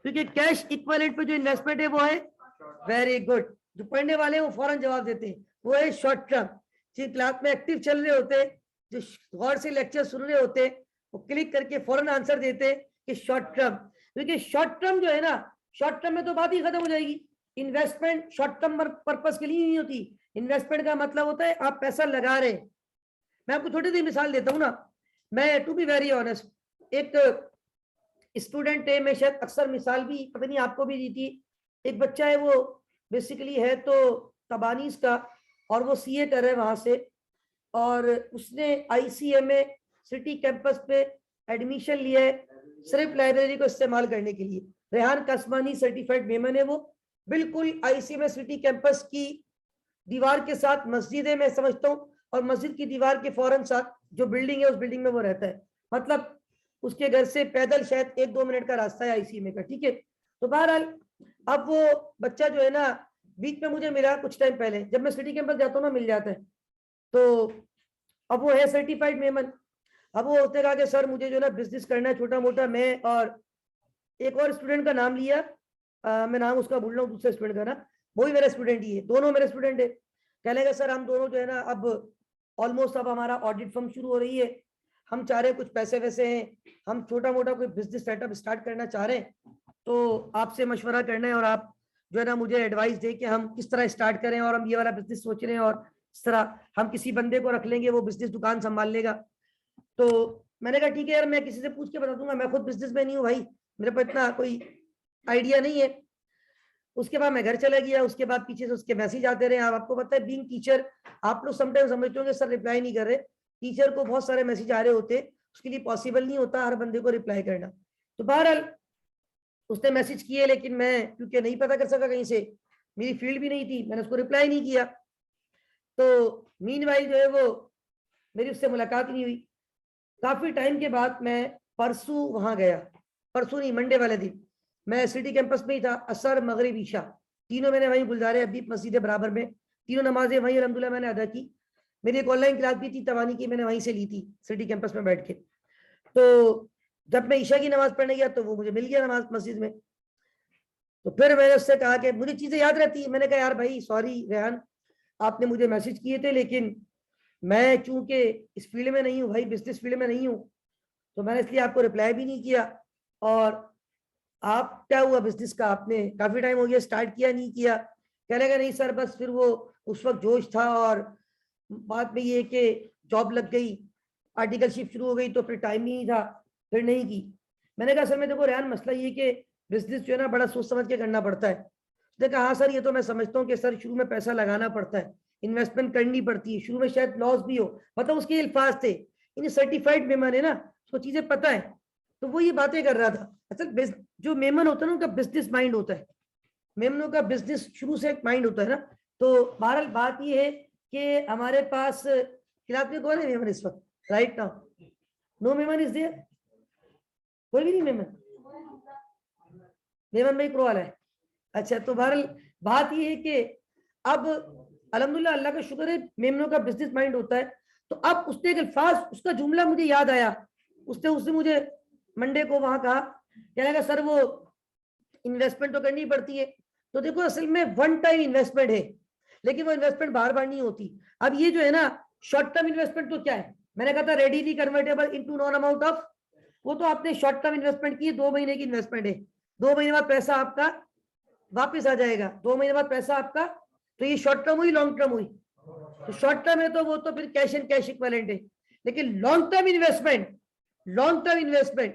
क्योंकि कैश इक्विवेलेंट पे जो इन्वेस्टमेंट है वो है, वेरी गुड, जो पढ़ने वाले हैं वो फौरन जवाब देते हैं, वो है शॉर्ट टर्म। जिन क्लास में एक्टिव चल रहे होते, जो गौर से लेक्चर सुन रहे होते, वो क्लिक करके फौरन आंसर देते कि शॉर्ट टर्म। क्योंकि शॉर्ट टर्म जो है ना, शॉर्ट टर्म में तो बात ही खत्म हो जाएगी। इन्वेस्टमेंट शॉर्ट टर्म पर्पस के लिए नहीं होती। इन्वेस्टमेंट का मतलब होता है आप पैसा लगा रहे हैं। मैं आपको छोटी सी मिसाल देता हूँ ना, मैं टू बी वेरी ऑनेस्ट, एक स्टूडेंट है, मैं शायद अक्सर मिसाल भी पता नहीं आपको भी दी थी। एक बच्चा है, वो बेसिकली है तो तबानीस का, और वो सीए कर रहा है वहां से, और उसने आईसीएमए सिटी कैंपस पे एडमिशन लिया है सिर्फ लाइब्रेरी को इस्तेमाल करने के लिए। रेहान कस्मानी सर्टिफाइड मेमन है वो, बिल्कुल आईसीएमए सिटी कैंपस की दीवार के साथ मस्जिद है, मैं समझता हूँ, और मस्जिद की दीवार के फौरन साथ जो बिल्डिंग है उस बिल्डिंग में वो रहता है। मतलब उसके घर से पैदल शायद 1-2 मिनट का रास्ता है आईसीएमए का। ठीक है, तो बहरहाल अब वो बच्चा जो है ना, बीच में मुझे मिला कुछ टाइम पहले, जब मैं सिटी कैंपस जाता हूँ ना मिल जाता है, तो अब वो है सर्टिफाइड मेमन। अब वो उसने कहा कि सर मुझे जो है ना बिजनेस करना है छोटा मोटा, मैं और एक और स्टूडेंट का नाम लिया, मैं नाम उसका भूल रहा हूँ, दूसरे स्टूडेंट का ना, वो भी मेरा स्टूडेंट ही है, दोनों मेरे स्टूडेंट है। कहने लगा सर हम दोनों जो है ना अब ऑलमोस्ट अब हमारा ऑडिट फर्म शुरू हो रही है, हम चाह रहे हैं कुछ पैसे वैसे हैं, हम छोटा मोटा कोई बिजनेस सेटअप स्टार्ट करना चाह रहे हैं, तो आपसे मशवरा करना है और आप जो है ना मुझे एडवाइस दे कि हम किस तरह स्टार्ट करें, और हम ये वाला बिजनेस सोच रहे हैं और इस तरह हम किसी बंदे को रख लेंगे, वो बिजनेस दुकान संभाल लेगा। तो मैंने कहा ठीक है यार, मैं किसी से पूछ के बता दूंगा, मैं खुद बिजनेसमैन नहीं हूँ भाई, मेरे पास इतना कोई आइडिया नहीं है। उसके बाद मैं घर चला गया। उसके बाद पीछे से उसके मैसेज आते रहे। आपको पता है बीइंग टीचर, आप लोग समटाइम समझते होंगे सर रिप्लाई नहीं कर रहे, टीचर को बहुत सारे मैसेज आ रहे होते, उसके लिए पॉसिबल नहीं होता हर बंदे को रिप्लाई करना। तो बहरहाल उसने मैसेज किए, लेकिन मैं क्योंकि नहीं पता कर सका कहीं से, मेरी फील्ड भी नहीं थी, मैंने उसको रिप्लाई नहीं किया। तो मीनवाइल जो है वो मेरी उससे मुलाकात नहीं हुई। काफी टाइम के बाद मैं परसों वहां गया, परसों नहीं मंडे वाले दिन मैं सिटी कैंपस में ही था। असर मगरिब ईशा तीनों मैंने वहीं गुजारे, अभी मस्जिद बराबर में तीनों नमाजें वहीं अल्हम्दुलिल्लाह मैंने अदा की। मेरी एक ऑनलाइन क्लास भी थी तवानी की, मैंने वहीं से ली थी सिटी कैंपस में बैठ के। तो जब मैं ईशा की नमाज पढ़ने गया तो वो मुझे मिल गया नमाज मस्जिद में। तो फिर मैंने उससे कहा कि मुझे चीजें याद रहती है। मैंने कहा यार भाई सॉरी रेहान, आपने मुझे मैसेज किए थे, लेकिन मैं चूंकि इस फील्ड में नहीं हूँ भाई, बिजनेस फील्ड में नहीं हूँ, तो मैंने इसलिए आपको रिप्लाई भी नहीं किया। और आप क्या हुआ बिजनेस का, आपने काफी टाइम हो गया स्टार्ट किया नहीं किया? कहने का नहीं सर, बस फिर वो उस वक्त जोश था और बाद में ये कि जॉब लग गई, आर्टिकलशिप शुरू हो गई, तो फिर टाइम ही नहीं था, फिर नहीं की। मैंने कहा सर मैं देखो रेहान, मसला ये कि बिजनेस जो है ना बड़ा सोच समझ के करना पड़ता है। उसने कहा हाँ सर ये तो मैं समझता हूँ कि सर शुरू में पैसा लगाना पड़ता है, इन्वेस्टमेंट करनी पड़ती है, शुरू में शायद लॉस भी हो, मतलब उसके अल्फाज थे, इन सर्टिफाइड मेमन है ना, उसको चीजें पता है। तो वो ये बातें कर रहा था। असल जो मेमन होता है ना उनका बिजनेस माइंड होता है, मेमनों का बिजनेस शुरू से एक माइंड होता है ना। तो बहरहाल बात ये है कि हमारे पास क्लास में कौन है मेमन इस वक्त right now? No Memon is there, कोई भी नहीं मेमन? मेमन भाई प्रो वाला है। अच्छा, तो बहरहाल बात ये है कि अब अल्हम्दुलिल्लाह अल्लाह का शुक्र है मेमनों का बिजनेस माइंड होता है। तो अब उसने एक अल्फाज, उसका जुमला मुझे याद आया। उसने मुझे मंडे को वहां कहा, कहने लगा सर वो इन्वेस्टमेंट तो करनी पड़ती है। तो देखो असल में वन टाइम इन्वेस्टमेंट है, लेकिन वो इन्वेस्टमेंट बार बार नहीं होती। अब ये जो है ना शॉर्ट टर्म इन्वेस्टमेंट तो क्या है, मैंने कहा था readily convertible into known amount of, वो तो आपने शॉर्ट टर्म इन्वेस्टमेंट की, 2 महीने की इन्वेस्टमेंट है, 2 महीने बाद पैसा आपका वापस आ जाएगा, 2 महीने बाद पैसा आपका। तो ये शॉर्ट टर्म हुई लॉन्ग टर्म हुई? तो शॉर्ट टर्म है तो वो तो फिर कैश एंड कैश इक्विवेलेंट है। लेकिन long term investment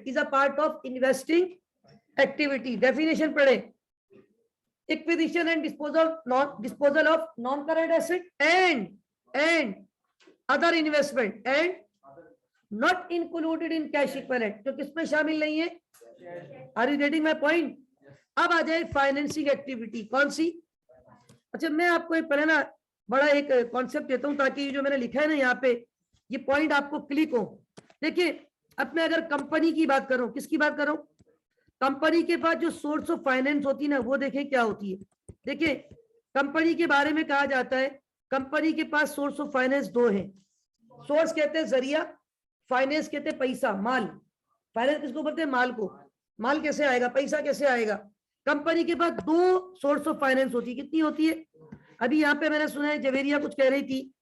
is a part of investing activity. Definition पढ़े, acquisition and disposal of non current asset and other investment and not included in cash equivalent, तो किसमें शामिल नहीं है? Are you getting my point? अब आ जाए फाइनेंसिंग एक्टिविटी, कौन सी? अच्छा मैं आपको एक पहले ना बड़ा एक कॉन्सेप्ट देता हूं ताकि ये जो मैंने लिखा है ना यहाँ पे ये पॉइंट आपको क्लिक हो। देखिए अब मैं अगर कंपनी की बात करूं, किसकी बात करूं? कंपनी के पास जो सोर्स ऑफ फाइनेंस होती है ना वो देखिए क्या होती है। देखिए कंपनी के बारे में कहा जाता है कंपनी के पास सोर्स ऑफ फाइनेंस 2 है। सोर्स कहते हैं जरिया, फाइनेंस कहते हैं पैसा, माल। फाइनेंस किसको बोलते हैं? माल को। माल कैसे आएगा, पैसा कैसे आएगा? कंपनी के पास 2 सोर्स ऑफ फाइनेंस होती है। कितनी होती है? अभी यहाँ पे मैंने सुना है जवेरिया कुछ कह रही थी,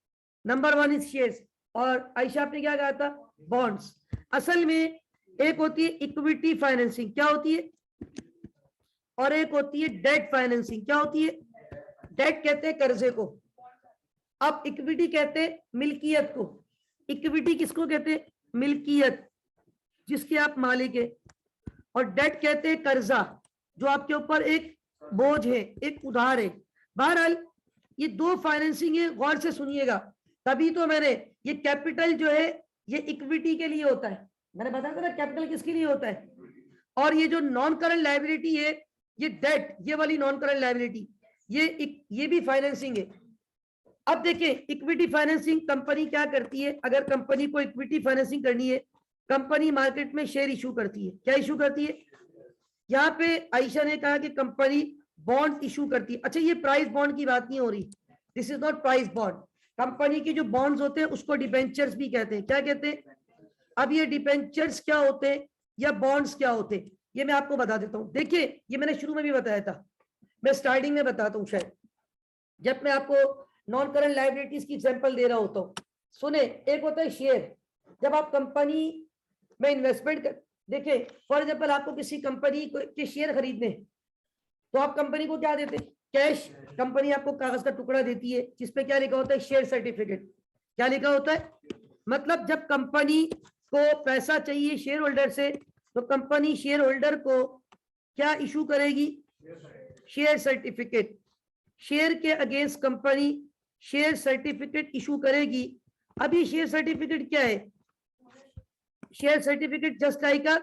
नंबर 1 इज शेयर्स, और आयशा आपने क्या कहा था? बॉन्ड्स। असल में एक होती है इक्विटी फाइनेंसिंग, क्या होती है? और एक होती है डेट फाइनेंसिंग, क्या होती है? डेट कहते हैं कर्जे को, अब इक्विटी कहते हैं मिल्कियत को। इक्विटी किसको कहते हैं? मिल्कियत, जिसके आप मालिक है। और डेट कहते हैं कर्जा, जो आपके ऊपर एक बोझ है, एक उधार है। बहरहाल ये 2 फाइनेंसिंग है, गौर से सुनिएगा। तभी तो मैंने ये कैपिटल जो है ये इक्विटी के लिए होता है, मैंने बताया था ना कैपिटल किसके लिए होता है। और ये जो नॉन करंट लायबिलिटी है, ये डेट, ये वाली नॉन करंट लायबिलिटी, ये भी फाइनेंसिंग है। अब देखिए इक्विटी फाइनेंसिंग कंपनी क्या करती है? अगर कंपनी को इक्विटी फाइनेंसिंग करनी है, कंपनी मार्केट में शेयर इशू करती है। क्या इशू करती है? यहाँ पे आयशा ने कहा कि कंपनी बॉन्ड इशू करती है। अच्छा ये प्राइस बॉन्ड की बात नहीं हो रही, this is not price bond. Company के जो बॉन्ड्स होते हैं उसको डिबेंचर्स भी कहते हैं। क्या कहते हैं? अब ये डिबेंचर्स क्या होते हैं या बॉन्ड्स क्या होते हैं ये मैं आपको बता देता हूँ। देखिए ये मैंने शुरू में भी बताया था, मैं स्टार्टिंग में बताता हूँ शायद, जब मैं आपको नॉन करंट लायबिलिटीज की एग्जांपल दे रहा होता हूँ। सुने, एक होता है शेयर, जब आप कंपनी में इन्वेस्टमेंट कर, देखिए फॉर एग्जाम्पल आपको किसी कंपनी के शेयर खरीदने, तो आप कंपनी को क्या देते हैं? कैश। कंपनी आपको कागज का टुकड़ा देती है जिसपे क्या लिखा होता है? Share certificate. क्या लिखा होता है? मतलब जब कंपनी को पैसा चाहिए शेयर होल्डर से, तो कंपनी शेयर होल्डर को क्या इशू करेगी? Share certificate. शेयर के against company share certificate issue करेगी। अभी शेयर सर्टिफिकेट क्या है? Share certificate just like a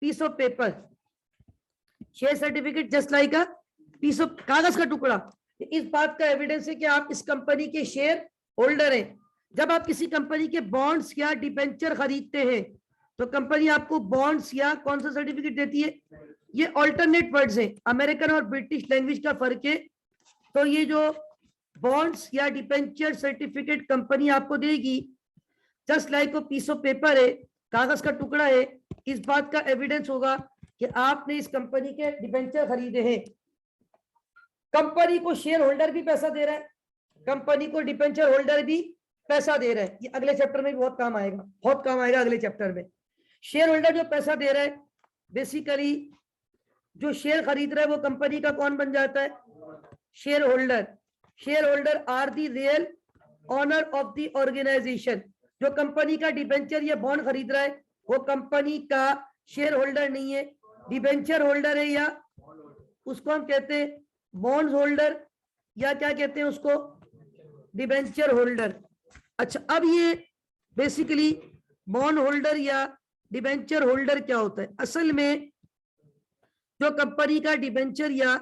piece of paper. Share certificate just like a piece of, कागज का टुकड़ा। इस बात का एविडेंस है कि आप इस कंपनी के शेयर होल्डर हैं। जब आप किसी कंपनी के बॉन्ड्स या डिबेंचर खरीदते हैं, तो कंपनी आपको बॉन्ड्स या कौन सा सर्टिफिकेट देती है? ये ऑल्टरनेट वर्ड्स हैं, अमेरिकन और ब्रिटिश लैंग्वेज का फर्क है। तो ये जो बॉन्ड्स या डिबेंचर सर्टिफिकेट कंपनी आपको देगी, जस्ट लाइक वो पीस ऑफ पेपर है, कागज का टुकड़ा है। इस बात का एविडेंस होगा कि आपने इस कंपनी के डिबेंचर खरीदे हैं। कंपनी को शेयर होल्डर भी पैसा दे रहा है, कंपनी को डिबेंचर होल्डर भी पैसा दे रहा है। ये अगले चैप्टर में बहुत काम आएगा, बहुत काम आएगा अगले चैप्टर में। शेयर होल्डर जो पैसा दे रहा है, बेसिकली जो शेयर खरीद रहा है वो कंपनी का कौन बन जाता है? Shareholder. Shareholder are the real owner of the organization. जो कंपनी का डिबेंचर या बॉन्ड खरीद रहा है वो कंपनी का शेयर होल्डर नहीं है, डिबेंचर होल्डर है, या उसको हम कहते हैं बॉन्ड होल्डर, या क्या कहते हैं उसको? Debenture holder. अच्छा, अब ये बेसिकली बॉन्ड होल्डर या डिबेंचर होल्डर क्या होता है? असल में जो कंपनी का डिबेंचर या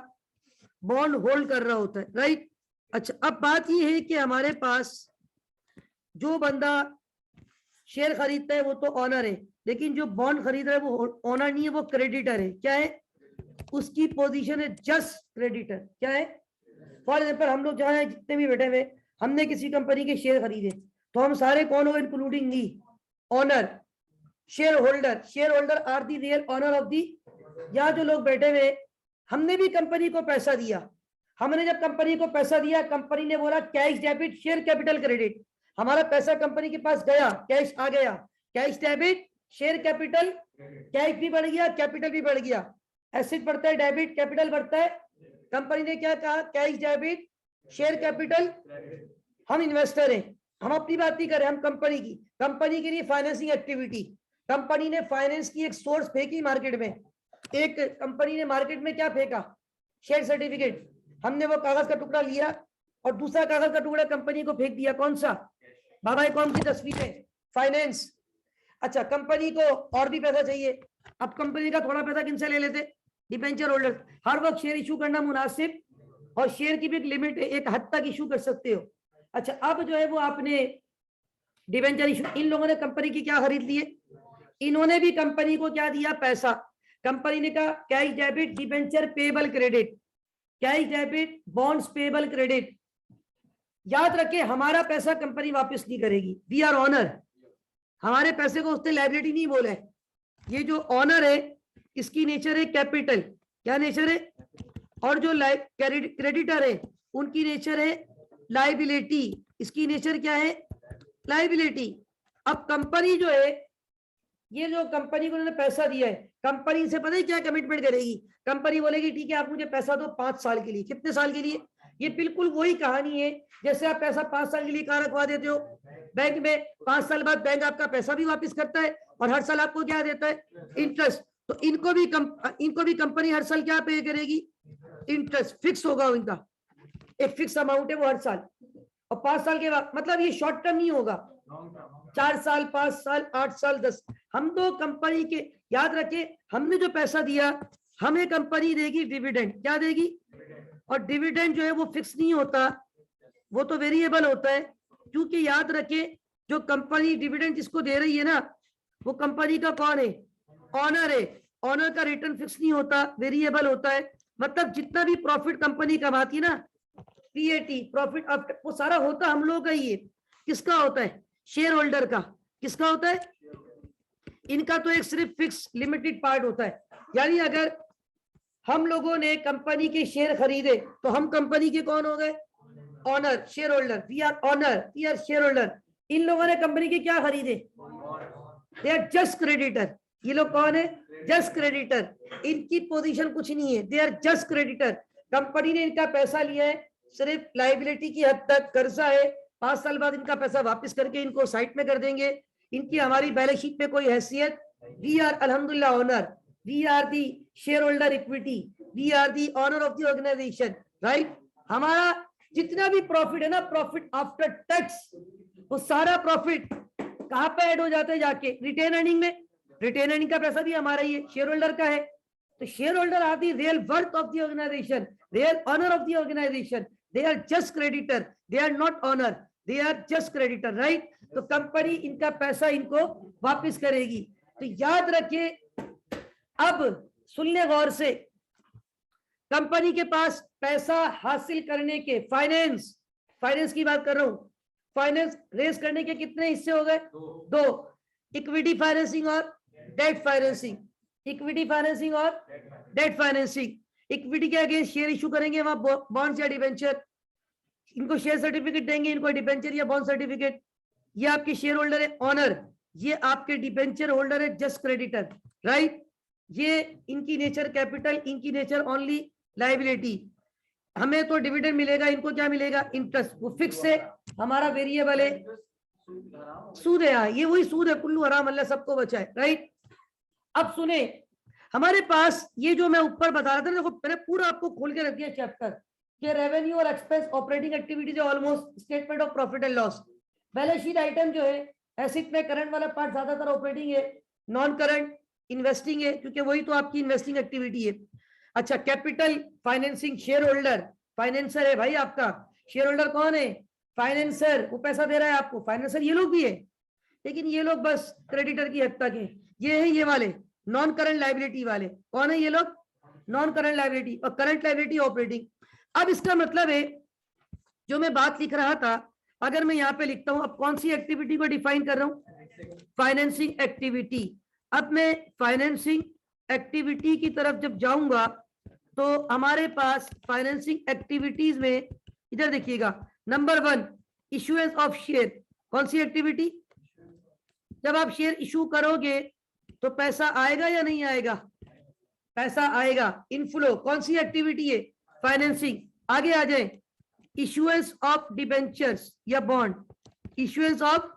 बॉन्ड होल्ड कर रहा होता है, राइट। अच्छा, अब बात ये है कि हमारे पास जो बंदा शेयर खरीदता है वो तो ऑनर है, लेकिन जो बॉन्ड खरीद रहा है वो ऑनर नहीं है, वो क्रेडिटर है। क्या है उसकी पोजीशन? है जस्ट क्रेडिटर। क्या है? फॉर एग्जाम्पल हम लोग जहाँ जितने भी बैठे हुए, हमने किसी कंपनी के शेयर खरीदे, तो हम सारे कौन हो? Including the owner, shareholder. Shareholder are the real owner of the. यहाँ जो लोग बैठे हुए, हमने भी कंपनी को पैसा दिया। हमने जब कंपनी को पैसा दिया, कंपनी ने बोला cash debit share capital credit. हमारा पैसा कंपनी के पास गया, कैश आ गया, cash debit share capital, cash भी बढ़ गया, कैपिटल भी बढ़ गया। एसेट बढ़ता है, डेबिट कैपिटल बढ़ता है। कंपनी ने क्या कहा? Cash debit share capital. हम इन्वेस्टर हैं, हम अपनी बात नहीं कर रहे, हम कंपनी की। कंपनी के लिए फाइनेंसिंग एक्टिविटी, कंपनी ने फाइनेंस की एक सोर्स फेंकी मार्केट में। एक कंपनी ने मार्केट में क्या फेंका? Share certificate. हमने वो कागज का टुकड़ा लिया और दूसरा कागज का टुकड़ा कंपनी को फेंक दिया। कौन सा? बाबा कौन सी तस्वीर है? फाइनेंस। अच्छा, कंपनी को और भी पैसा चाहिए। अब कंपनी का थोड़ा पैसा किनसे ले लेते? Debenture holder. हर वक्त शेयर इशू करना मुनासिब, और शेयर की भी एक लिमिट है, एक हद तक इशू कर सकते हो। अच्छा, अब जो है वो आपने डिबेंचर इशू, इन लोगों ने कंपनी की क्या खरीद लिए? इन्होंने भी कंपनी को क्या दिया? पैसा। कंपनी ने कहा cash debit debenture payable credit, cash debit bonds payable credit. याद रखें, हमारा पैसा कंपनी वापस नहीं करेगी, वी आर ऑनर। हमारे पैसे को उसने लायबिलिटी नहीं बोला है। ये जो ऑनर है इसकी नेचर है कैपिटल। क्या नेचर है? और जो क्रेडिटर है उनकी नेचर है लायबिलिटी। इसकी नेचर क्या है? लायबिलिटी। अब कंपनी जो है, ये जो कंपनी को उन्होंने पैसा दिया है, कंपनी से पता है क्या कमिटमेंट करेगी? कंपनी बोलेगी ठीक है आप मुझे पैसा दो 5 साल के लिए। कितने साल के लिए? ये बिल्कुल वही कहानी है जैसे आप पैसा 5 साल के लिए कहाँ रखवा देते हो? बैंक में। 5 साल बाद बैंक आपका पैसा भी वापस करता है और हर साल आपको क्या देता है? इंटरेस्ट। तो इनको भी कंपनी हर साल क्या पे करेगी? इंटरेस्ट फिक्स होगा इनका, एक फिक्स अमाउंट है वो हर साल। और 5 साल के बाद, मतलब ये शॉर्ट टर्म नहीं होगा, 4 साल 5 साल 8 साल 10। हम तो कंपनी के, याद रखें हमने जो पैसा दिया हमें कंपनी देगी डिविडेंड। क्या देगी? और डिविडेंड जो है वो फिक्स नहीं होता, वो तो वेरिएबल होता है। क्योंकि याद रखें जो कंपनी डिविडेंड जिसको दे रही है ना, वो कंपनी का कौन है? ऑनर है। ऑनर का रिटर्न फिक्स नहीं होता, वेरिएबल होता है। मतलब जितना भी प्रॉफिट कंपनी कमाती है ना, पीएटी प्रॉफिट आफ्टर, वो सारा होता हम लोग का ही है। किसका होता है? शेयर होल्डर का। किसका होता है? इनका तो एक सिर्फ फिक्स लिमिटेड पार्ट होता है। यानी अगर हम लोगों ने कंपनी के शेयर खरीदे तो हम कंपनी के कौन हो गए? Owner, shareholder. We are owner, we are shareholder. इन लोगों ने कंपनी के क्या खरीदे? They are just creditor. ये लोग कौन है? Just creditor. इनकी पोजीशन कुछ नहीं है, they are just creditor. Company ने इनका पैसा लिया है, सिर्फ लाइबिलिटी की हद तक कर्जा है, 5 साल बाद इनका पैसा वापस करके इनको साइट में कर देंगे। इनकी हमारी बैलेंस शीट में कोई हैसियत, वी आर अल्हम्दुलिल्लाह owner, we are the shareholder equity, we are the owner of the organization, right. हमारा जितना भी प्रॉफिट है ना, प्रॉफिट आफ्टर टैक्स, वो सारा प्रॉफिट कहां पे ऐड हो जाते हैं? जाके रिटेन अर्निंग में। रिटेन अर्निंग का पैसा भी हमारा ही है, शेयर होल्डर का है। तो shareholder are the real worth of the organization, real owner of the organization, they are just creditor, they are not owner, they are just creditor, right. तो कंपनी इनका पैसा इनको वापस करेगी। तो याद रखिए, अब सुन ले गौर से, कंपनी के पास पैसा हासिल करने के फाइनेंस की बात कर रहा हूं, फाइनेंस रेज करने के कितने हिस्से हो गए? 2, इक्विटी फाइनेंसिंग और डेट फाइनेंसिंग। इक्विटी फाइनेंसिंग और डेट फाइनेंसिंग। इक्विटी के अगेंस्ट शेयर इशू करेंगे, वहां बॉन्ड्स या डिबेंचर, इनको शेयर सर्टिफिकेट देंगे, इनको डिबेंचर या बॉन्ड सर्टिफिकेट। ये आपके शेयर होल्डर है ऑनर, ये आपके डिबेंचर होल्डर है जस्ट क्रेडिटर, राइट। ये इनकी नेचर कैपिटल, इनकी नेचर ओनली लायबिलिटी। हमें तो डिविडेंड मिलेगा, इनको क्या मिलेगा? इंटरेस्ट। वो फिक्स है, हमारा वेरिएबल है, सूद है। ये वही सूद है, कुल्लू हराम अल्लाह सबको बचाए, राइट। अब सुने, हमारे पास ये जो मैं ऊपर बता रहा था, देखो मैंने पूरा आपको खोल के रख दिया चैप्टर कि रेवेन्यू और expense operating activities almost statement of profit and loss. Balance sheet item जो है, एसेट में करंट वाला पार्ट ज्यादातर ऑपरेटिंग है, नॉन करंट इन्वेस्टिंग है, क्योंकि वही तो आपकी इन्वेस्टिंग एक्टिविटी है। अच्छा, capital financing, shareholder financer है भाई आपका। शेयर होल्डर कौन है? फाइनेंसर, वो पैसा दे रहा है आपको, फाइनेंसर ये लोग भी है, लेकिन ये लोग बस क्रेडिटर की हद तक है। ये है ये वाले नॉन करंट लायबिलिटी वाले, कौन है ये लोग? Non current liability. और करंट लायबिलिटी ऑपरेटिंग। अब इसका मतलब है, जो मैं बात लिख रहा था, अगर मैं यहाँ पे लिखता हूं, अब कौन सी एक्टिविटी को डिफाइन कर रहा हूं? Financing activity. अब मैं फाइनेंसिंग एक्टिविटी की तरफ जब जाऊंगा, तो हमारे पास फाइनेंसिंग एक्टिविटीज में इधर देखिएगा, नंबर 1 इशुएंस ऑफ शेयर। कौन सी एक्टिविटी? जब आप शेयर इशू करोगे तो पैसा आएगा या नहीं आएगा? पैसा आएगा, इनफ्लो। कौन सी एक्टिविटी है? फाइनेंसिंग। आगे आ जाए, इशुएंस ऑफ डिबेंचर्स या बॉन्ड। इशुएंस ऑफ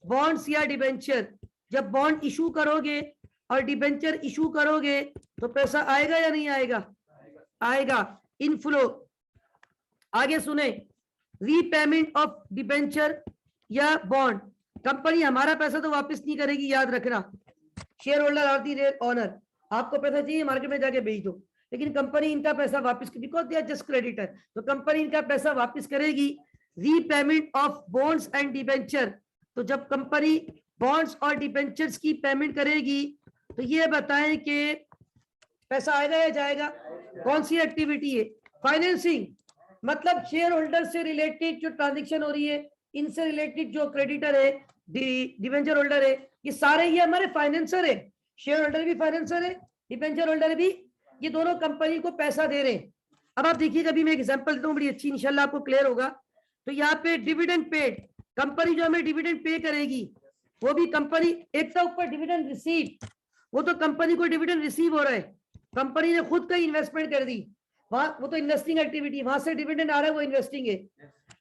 बॉन्ड्स या डिबेंचर, जब बॉन्ड इशू करोगे और डिबेंचर इशू करोगे तो पैसा आएगा या नहीं आएगा? आएगा, इनफ्लो। आगे सुने, रीपेमेंट ऑफ डिबेंचर या बॉन्ड। कंपनी हमारा पैसा तो वापस नहीं करेगी, याद रखना। Shareholder are the real owner, आपको पैसा चाहिए मार्केट में जाके बेच दो, लेकिन कंपनी इनका पैसा वापस, because they are just creditor, तो कंपनी इनका पैसा वापस करेगी। Repayment of bonds and debenture, तो जब कंपनी बॉन्ड्स और डिबेंचर्स की पेमेंट करेगी तो ये बताएं कि पैसा आएगा या जाएगा? कौन सी एक्टिविटी है? फाइनेंसिंग। मतलब शेयर होल्डर से रिलेटेड जो ट्रांजेक्शन हो रही है, इनसे रिलेटेड जो क्रेडिटर है, डिबेंचर होल्डर है, ये सारे ये हमारे फाइनेंसर है। शेयर होल्डर भी फाइनेंसर है, डिबेंचर होल्डर भी, ये दोनों कंपनी को पैसा दे रहे हैं। अब आप देखिएगा, अभी मैं एग्जांपल देता हूँ बड़ी अच्छी, इंशाल्लाह आपको क्लियर होगा। तो यहाँ पे डिविडेंड पेड, कंपनी जो हमें डिविडेंड पे करेगी, वो भी कंपनी, एक तो ऊपर डिविडेंड रिसीव, वो तो कंपनी को डिविडेंड रिसीव हो रहा है, कंपनी ने खुद का इन्वेस्टमेंट कर दी, वहां वो तो इन्वेस्टिंग एक्टिविटी, वहां से डिविडेंड आ रहा है, वो इन्वेस्टिंग है।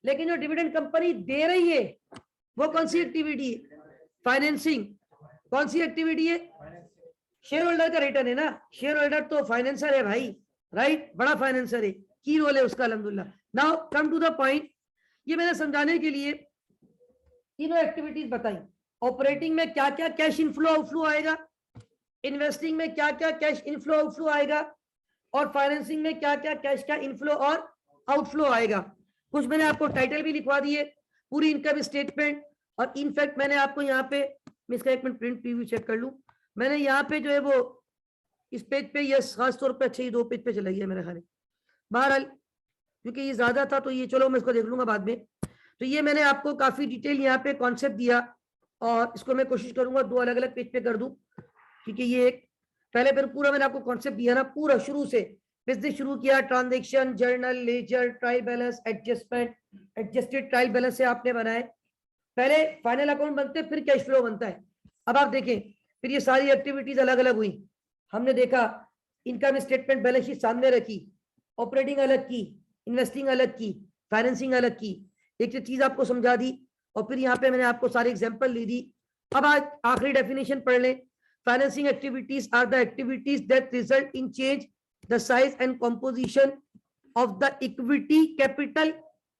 लेकिन जो डिविडेंड कंपनी दे रही है वो कौन सी एक्टिविटी है? फाइनेंसिंग। कौन सी एक्टिविटी है? शेयर होल्डर का रिटर्न है ना, शेयर होल्डर तो फाइनेंसर है भाई, राइट, बड़ा फाइनेंसर है, की रोल है उसका अल्हम्दुलिल्लाह। Now come to the point, ये मैंने समझाने के लिए तीनों एक्टिविटीज बताई। ऑपरेटिंग में क्या क्या कैश इनफ्लो आउटफ्लो आएगा, इन्वेस्टिंग में क्या क्या कैश इनफ्लो आउटफ्लो आएगा, और फाइनेंसिंग में क्या क्या कैश का इनफ्लो और आउटफ्लो आएगा। कुछ मैंने आपको टाइटल भी लिखवा दिए, पूरी इनकम स्टेटमेंट, और इनफैक्ट मैंने आपको यहाँ पे, मैं इसका एक मिनट प्रिंट प्रीव्यू चेक कर लूं, मैंने यहाँ पे जो है वो इस पेज पे, ये खास तौर पे, अच्छा ये 2 पेज पे चला गया मेरे ख्याल, बहरहाल क्योंकि ये ज्यादा था तो ये चलो मैं इसको देख लूंगा बाद में। तो ये मैंने आपको काफी डिटेल यहाँ पे कॉन्सेप्ट दिया, और इसको मैं कोशिश करूंगा 2 अलग अलग पेज पे कर दूं, क्योंकि ये एक पहले फिर पूरा मैंने आपको कॉन्सेप्ट दिया ना, पूरा शुरू से बिजनेस शुरू किया, transaction, journal, ledger, trial balance, adjustment, adjusted trial balance से आपने बनाए। पहले फाइनल अकाउंट बनते फिर कैश फ्लो बनता है, अब आप देखें, फिर ये सारी एक्टिविटीज अलग अलग हुई। हमने देखा इनकम स्टेटमेंट बैलेंस शीट सामने रखी, ऑपरेटिंग अलग की, इन्वेस्टिंग अलग की, फाइनेंसिंग अलग की, एक चीज आपको समझा दी, और फिर यहाँ पे मैंने आपको सारे एग्जांपल ली दी। अब आज आखिरी डेफिनेशन पढ़ लें। Financing activities are the activities that result in change the size and composition of the equity capital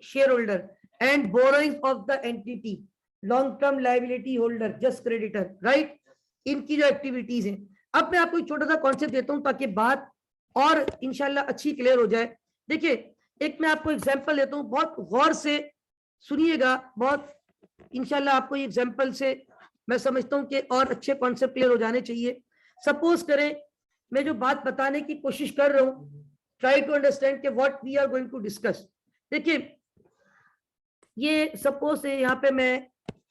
share holder and borrowing of the entity long term liability holder just creditor, right. इनकी जो एक्टिविटीज है, अब मैं आपको एक छोटा सा कॉन्सेप्ट देता हूं ताकि बात और इंशाल्लाह अच्छी क्लियर हो जाए। देखिए, एक मैं आपको एग्जांपल देता हूं, बहुत गौर से सुनिएगा, बहुत इंशाल्लाह आपको ये एग्जांपल से मैं समझता हूं कि और अच्छे कॉन्सेप्ट क्लियर हो जाने चाहिए। सपोज करें मैं जो बात बताने की कोशिश कर रहा हूं, ट्राई टू अंडरस्टैंड कि what we are going to discuss. देखिए, ये सपोज है, यहाँ पे मैं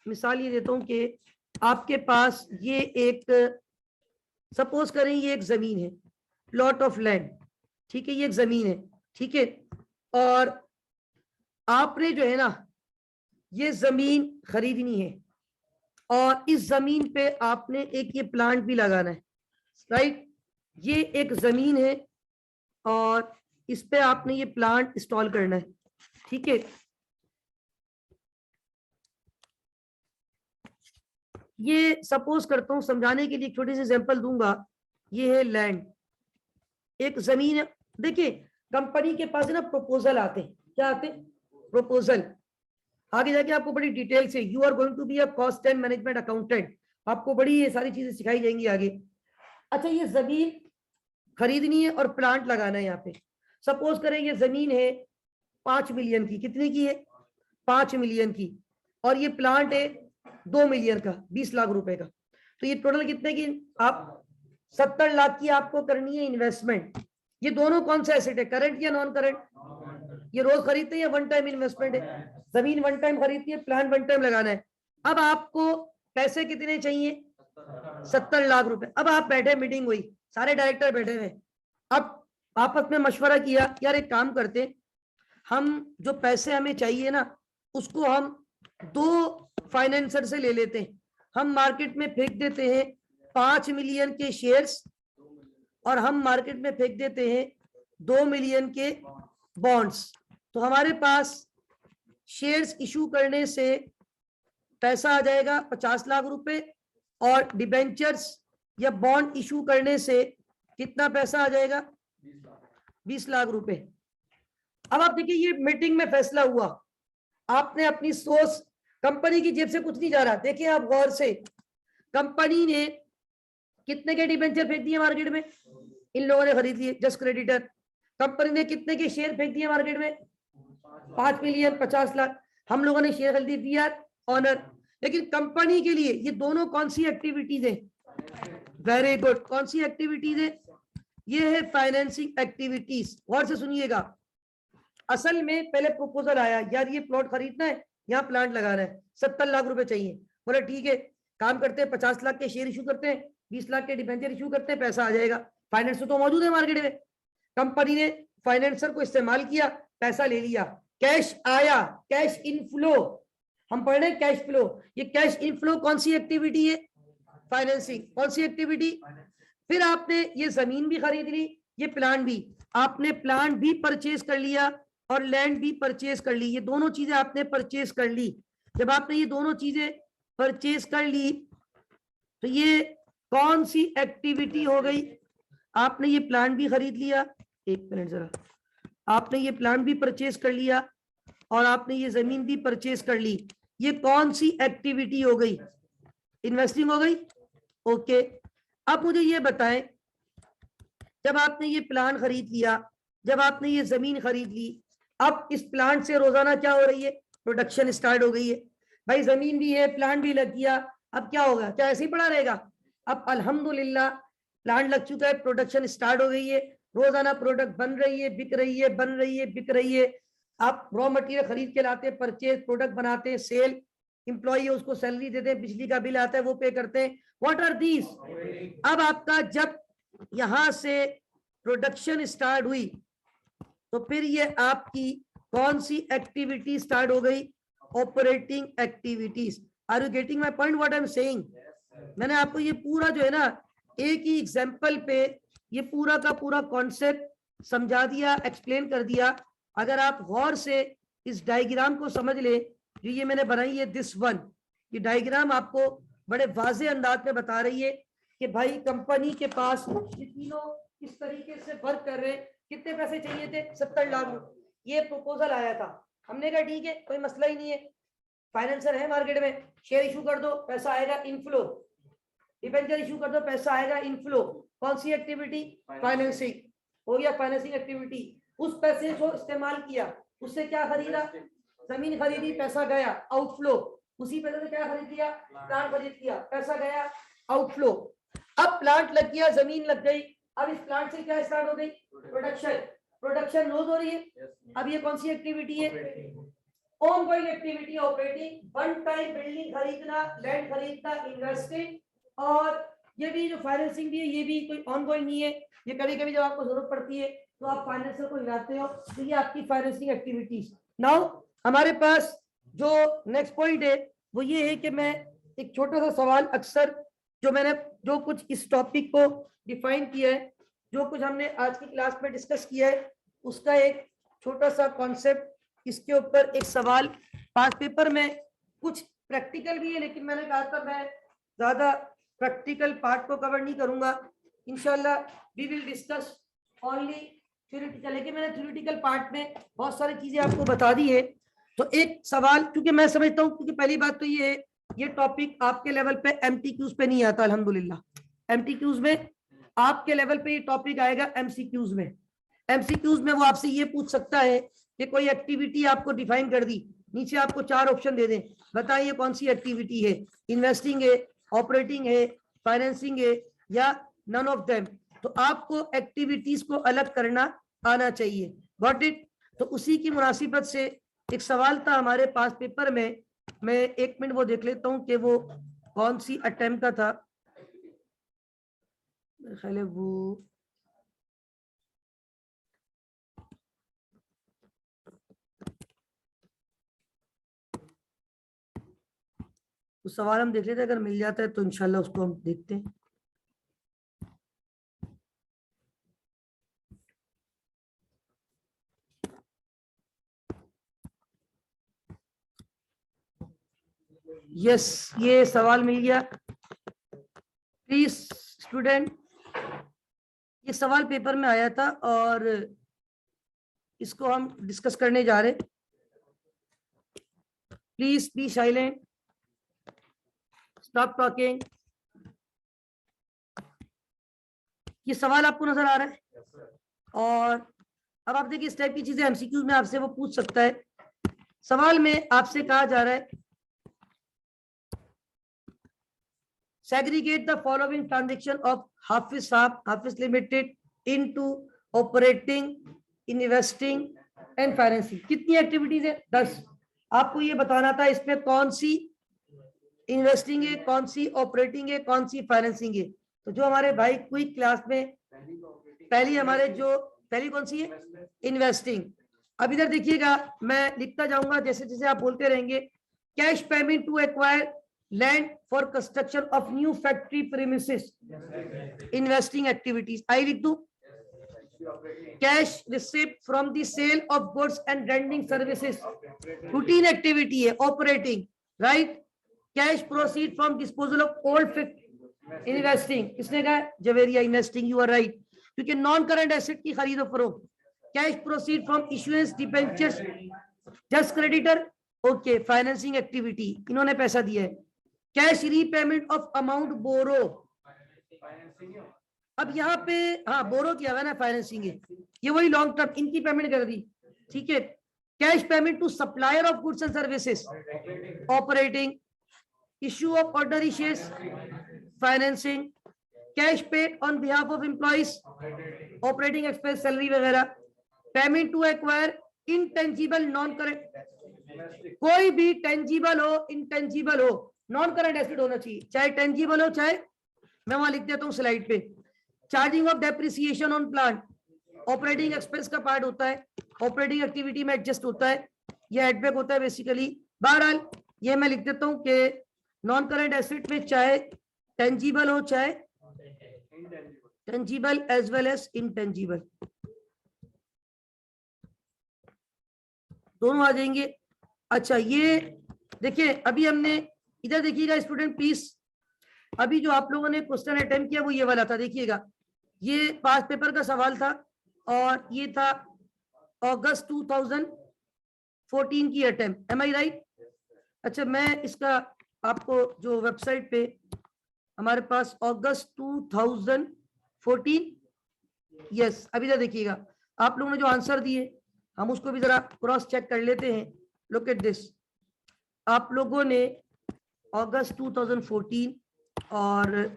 मिसाल ये देता हूं कि आपके पास ये एक, सपोज करें ये एक जमीन है, प्लॉट ऑफ लैंड, ठीक है, ये एक जमीन है, ठीक है, और आपने जो है ना ये जमीन खरीदनी है, और इस जमीन पे आपने एक ये प्लांट भी लगाना है, राइट। ये एक जमीन है और इस पे आपने ये प्लांट इंस्टॉल करना है, ठीक है। ये सपोज करता हूं, समझाने के लिए एक छोटी सी एग्जांपल दूंगा। ये है लैंड, एक जमीन है। देखिए, कंपनी के पास है ना प्रपोजल आते हैं, क्या आते हैं? प्रपोजल। आगे जाके आपको बड़ी डिटेल से, you are going to be a cost and management accountant, आपको बड़ी ये सारी चीजें सिखाई जाएंगी आगे। अच्छा, ये जमीन खरीदनी है और प्लांट लगाना है यहाँ पे। सपोज करें ये जमीन है 5 मिलियन की, कितने की है? 5 मिलियन की, और ये प्लांट है 2 मिलियन का, 20 लाख रुपए का। तो ये टोटल कितने की? आप 70 लाख की आपको करनी है इन्वेस्टमेंट। ये दोनों कौन सा एसेट है, करंट या नॉन करंट? ये रोज खरीदते हैं या वन टाइम इन्वेस्टमेंट है? जमीन वन टाइम खरीदती है, प्लांट वन टाइम लगाना है। अब आपको पैसे कितने चाहिए? 70 लाख रुपए। अब आप बैठे, मीटिंग हुई, सारे डायरेक्टर बैठे हुए, अब आपस में मशवरा किया, यार एक काम करते, हम जो पैसे हमें चाहिए ना उसको हम 2 फाइनेंसर से ले लेते हैं, हम मार्केट में फेंक देते हैं 5 मिलियन के शेयर्स, और हम मार्केट में फेंक देते हैं 2 मिलियन के बॉन्ड्स। तो हमारे पास शेयर्स इशू करने से पैसा आ जाएगा 50 लाख रुपए, और डिबेंचर्स या बॉन्ड इशू करने से कितना पैसा आ जाएगा? 20 लाख रुपए। अब आप देखिए, ये मीटिंग में फैसला हुआ, आपने अपनी सोच, कंपनी की जेब से कुछ नहीं जा रहा। देखिए आप गौर से, कंपनी ने कितने के डिबेंचर फेंक दिए मार्केट में? इन लोगों ने खरीद लिए, जस्ट क्रेडिटर। कंपनी ने कितने के शेयर फेंक दिए मार्केट में? 5 मिलियन, 50 लाख। हम लोगों ने शेयर खरीदी, वी आर ऑनर। लेकिन कंपनी के लिए ये दोनों कौन सी एक्टिविटीज है? वेरी गुड, कौन सी एक्टिविटीज है? ये है फाइनेंसिंग एक्टिविटीज। गौर से सुनिएगा, असल में पहले प्रपोजल आया, यार ये प्लॉट खरीदना है, यहाँ प्लांट लगाना है, 70 लाख रुपए चाहिए। बोले ठीक है, काम करते हैं, 50 लाख के शेयर इशू करते हैं, 20 लाख के डिबेंचर इशू करते हैं, पैसा आ जाएगा। फाइनेंस तो मौजूद है मार्केट में, कंपनी ने फाइनेंसर को इस्तेमाल किया, पैसा ले लिया, कैश आया, कैश इनफ्लो। हम पढ़ रहे हैं कैश फ्लो। ये कैश इनफ्लो कौन सी एक्टिविटी है? फाइनेंसिंग। कौन सी एक्टिविटी? फिर आपने ये जमीन भी खरीद ली, ये प्लांट भी, आपने प्लांट भी परचेज कर लिया और लैंड भी परचेज कर ली, ये दोनों चीजें आपने परचेज कर ली। जब आपने ये दोनों चीजें परचेज कर ली तो ये कौन सी एक्टिविटी हो गई? आपने ये प्लांट भी खरीद लिया, एक मिनट जरा, आपने ये प्लांट भी परचेज कर लिया और आपने ये जमीन भी परचेज कर ली, ये कौन सी एक्टिविटी हो गई? इन्वेस्टिंग हो गई। ओके, अब मुझे ये बताएं, जब आपने ये प्लांट खरीद लिया, जब आपने ये जमीन खरीद ली, अब इस प्लांट से रोजाना क्या हो रही है? प्रोडक्शन स्टार्ट हो गई है। भाई जमीन भी है, प्लांट भी लग गया, अब क्या होगा? क्या ऐसे ही पड़ा रहेगा? अब अल्हम्दुलिल्लाह प्लांट लग चुका है, प्रोडक्शन स्टार्ट हो गई है, रोजाना प्रोडक्ट बन रही है, बिक रही है, बन रही है, बिक रही है। आप रॉ मटेरियल खरीद के लाते हैं, परचेज, प्रोडक्ट बनाते हैं, सेल, इंप्लॉई है उसको सैलरी देते हैं, बिजली का बिल आता है वो पे करते हैं। What are these? अब आपका जब यहां से प्रोडक्शन स्टार्ट हुई तो फिर ये आपकी कौन सी एक्टिविटी स्टार्ट हो गई? Operating activities. Are you getting my point what I am saying? मैंने आपको ये पूरा जो है ना एक ही एग्जाम्पल पे ये पूरा का पूरा कॉन्सेप्ट समझा दिया, एक्सप्लेन कर दिया। अगर आप गौर से इस डायग्राम को समझ ले जो ये मैंने बनाई है, दिस वन, ये डायग्राम आपको बड़े वाजे अंदाज में बता रही है कि भाई कंपनी के पास ये तीनों किस तरीके से वर्क कर रहे हैं। कितने पैसे चाहिए थे? 70 लाख। ये प्रपोजल आया था, हमने कहा ठीक है कोई मसला ही नहीं है, फाइनेंसर है मार्केट में, शेयर इशू कर दो पैसा आएगा इनफ्लो, डिबेंचर इशू कर दो पैसा आएगा इनफ्लो। कौन सी एक्टिविटी? फाइनेंसिंग। हो गया फाइनेंसिंग एक्टिविटी। उस पैसे को इस्तेमाल किया, उससे क्या खरीदा? जमीन खरीदी, पैसा गया आउटफ्लो। उसी पैसे से क्या खरीद लिया? प्लांट खरीद लिया, पैसा गया आउटफ्लो। अब प्लांट लग गया, जमीन लग गई, अब इस प्लांट से क्या स्टार्ट हो गई? प्रोडक्शन। प्रोडक्शन रोज हो रही है। अब ये कौन सी एक्टिविटी है? Ongoing activity, operating. One time building खरीदना, लैंड खरीदना, इन्वेस्टिंग। और ये भी जो फाइनेंसिंग भी है ये भी कोई ऑनगोइंग नहीं है, ये कभी कभी जब आपको जरूरत पड़ती है तो आप फाइनेंसर को हिलाते हो, तो ये आपकी फाइनेंसिंग एक्टिविटीज। नाउ हमारे पास जो नेक्स्ट पॉइंट है वो ये है कि मैं एक छोटा सा सवाल, अक्सर जो मैंने जो कुछ इस टॉपिक को डिफाइन किया है, जो कुछ हमने आज की क्लास में डिस्कस किया है, उसका एक छोटा सा कॉन्सेप्ट, इसके ऊपर एक सवाल पास पेपर में। कुछ प्रैक्टिकल भी है, लेकिन मैंने कहा था मैं ज्यादा प्रैक्टिकल पार्ट को कवर नहीं करूंगा। इंशाल्लाह we will discuss only theoretical, लेकिन मैंने थ्योरेटिकल पार्ट में बहुत सारी चीजें आपको बता दी है। तो एक सवाल, क्योंकि मैं समझता हूँ, क्योंकि पहली बात तो ये है ये टॉपिक आपके लेवल पे एमटीक्यूज पे नहीं आता अल्हम्दुलिल्लाह। एमटीक्यूज में आपके लेवल पे ये टॉपिक आएगा एमसीक्यूज में। एमसीक्यूज में वो आपसे ये पूछ सकता है कि कोई एक्टिविटी आपको डिफाइन कर दी, नीचे आपको 4 ऑप्शन दे दें, बताइए कौन सी एक्टिविटी है, इन्वेस्टिंग है, ऑपरेटिंग है, फाइनेंसिंग है या नन ऑफ देम। तो आपको एक्टिविटीज को अलग करना आना चाहिए। Got it? तो उसी की मुनासिबत से एक सवाल था हमारे पास पेपर में, मैं 1 मिनट वो देख लेता हूं कि वो कौन सी अटेम्प्ट का था। ख्याल है वो उस सवाल हम देख लेते हैं, अगर मिल जाता है तो इंशाल्लाह उसको हम देखते हैं। यस, ये सवाल मिल गया। प्लीज स्टूडेंट, ये सवाल पेपर में आया था और इसको हम डिस्कस करने जा रहे हैं। Please be silent, stop talking. ये सवाल आपको नजर आ रहा है? और अब आप देखिए इस टाइप की चीजें एमसीक्यूज में आपसे वो पूछ सकता है। सवाल में आपसे कहा जा रहा है segregate the following transaction of Hafiz Saab, Hafiz Limited into operating, investing and financing। कितनी एक्टिविटीज है? 10। आपको ये बताना था इसमें कौन सी इन्वेस्टिंग है, कौन सी ऑपरेटिंग है, कौन सी फाइनेंसिंग है। तो जो हमारे भाई क्विक क्लास में पहली हमारे जो पहली कौन सी है? इन्वेस्टिंग। अब इधर देखिएगा, मैं लिखता जाऊंगा जैसे जैसे आप बोलते रहेंगे। Cash payment to acquire land for construction of new factory premises, investing activities. I लिख दूं? Cash received from the sale of goods and rendering services, routine activity है, operating, right. Cash proceed from disposal of old, investing. किसने कहा? Javeria, investing, you are right, क्योंकि नॉन करंट एसेट की खरीदो फरोख्त। Cash proceed from issuance debentures, just creditor, okay, financing activity, इन्होंने पैसा दिया है। Cash repayment of amount borrow, अब यहाँ पे हाँ बोरो किया हुआ ना, फाइनेंसिंग है, ये वही लॉन्ग टर्म, इनकी पेमेंट कर दी, ठीक है। Cash payment to supplier of goods and services, operating. Issue of ordinary shares, financing. Cash paid on behalf of employees, operating expense, salary वगैरह। Payment to acquire intangible non current, कोई भी टेंजिबल हो इंटेंजिबल हो नॉन करंट एसेट होना चाहिए, चाहे टेंजिबल हो चाहे, मैं वहां लिख देता हूँ स्लाइड पे। Charging of depreciation on plant, operating expense का पार्ट होता है, ऑपरेटिंग एक्टिविटी में एडजस्ट होता है, ये एडबैक होता है बेसिकली। बहरहाल ये मैं लिख देता हूँ कि नॉन करंट एसेट में चाहे टेंजिबल हो चाहे tangible as well as intangible, दोनों आ जाएंगे। अच्छा ये देखिए, अभी हमने इधर देखिएगा स्टूडेंट प्लीज, अभी जो आप लोगों ने क्वेश्चन अटेम्प्ट किया वो ये वाला था, देखिएगा ये पास पेपर का सवाल था और ये था अगस्त 2014 की अटेम्प्ट, एम आई राइट? अच्छा मैं इसका आपको जो वेबसाइट पे हमारे पास अगस्त 2014, यस अभी तक देखिएगा आप लोगों ने जो आंसर दिए हम उसको भी जरा क्रॉस चेक कर लेते हैं। लुक एट दिस, आप लोगों ने अगस्त 2014 और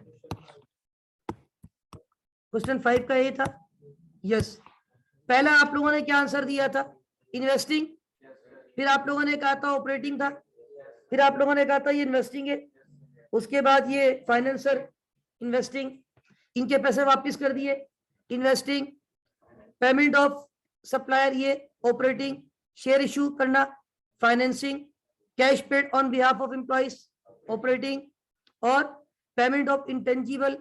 क्वेश्चन 5 का ये था, यस पहला आप लोगों ने क्या आंसर दिया था? इन्वेस्टिंग, फिर आप लोगों ने कहा था ऑपरेटिंग था, फिर आप लोगों ने कहा था ये इन्वेस्टिंग है, उसके बाद ये फाइनेंसर इन्वेस्टिंग, इनके पैसे वापस कर दिए इन्वेस्टिंग, पेमेंट ऑफ सप्लायर ये ऑपरेटिंग, शेयर इशू करना financing, cash paid on behalf of employees operating, और पेमेंट ऑफ इंटेंजिबल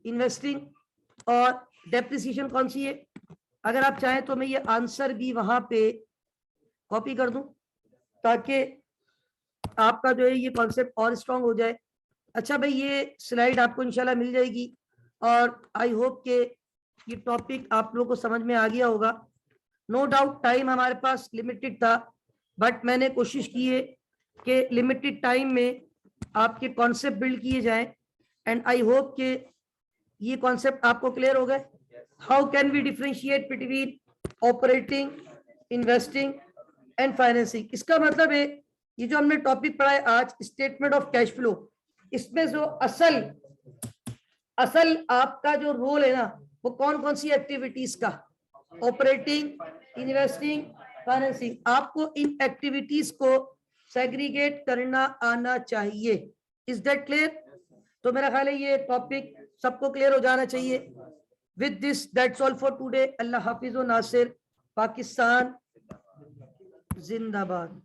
इन्वेस्टिंग, और डेप्रिसिएशन कौन सी है? अगर आप चाहें तो मैं ये आंसर भी वहां पे कॉपी कर दूं ताकि आपका जो है ये कॉन्सेप्ट और स्ट्रांग हो जाए। अच्छा भाई ये स्लाइड आपको इंशाल्लाह मिल जाएगी और आई होप के ये टॉपिक आप लोगों को समझ में आ गया होगा। नो डाउट टाइम हमारे पास लिमिटेड था, बट मैंने कोशिश की है कि लिमिटेड टाइम में आपके कॉन्सेप्ट बिल्ड किए जाएं एंड आई होप के ये कॉन्सेप्ट आपको क्लियर हो गए। How can we differentiate between operating, investing and financing, इसका मतलब है ये जो हमने टॉपिक पढ़ा है आज स्टेटमेंट ऑफ कैश फ्लो, इसमें जो असल आपका जो रोल है ना वो कौन कौन सी एक्टिविटीज का, ऑपरेटिंग, इन्वेस्टिंग, फाइनेंसिंग, आपको इन एक्टिविटीज को सेग्रीगेट करना आना चाहिए। Is that clear? तो मेरा ख्याल है ये टॉपिक सबको क्लियर हो जाना चाहिए। With this that's all for today. Allah हाफिज व नासिर, पाकिस्तान जिंदाबाद।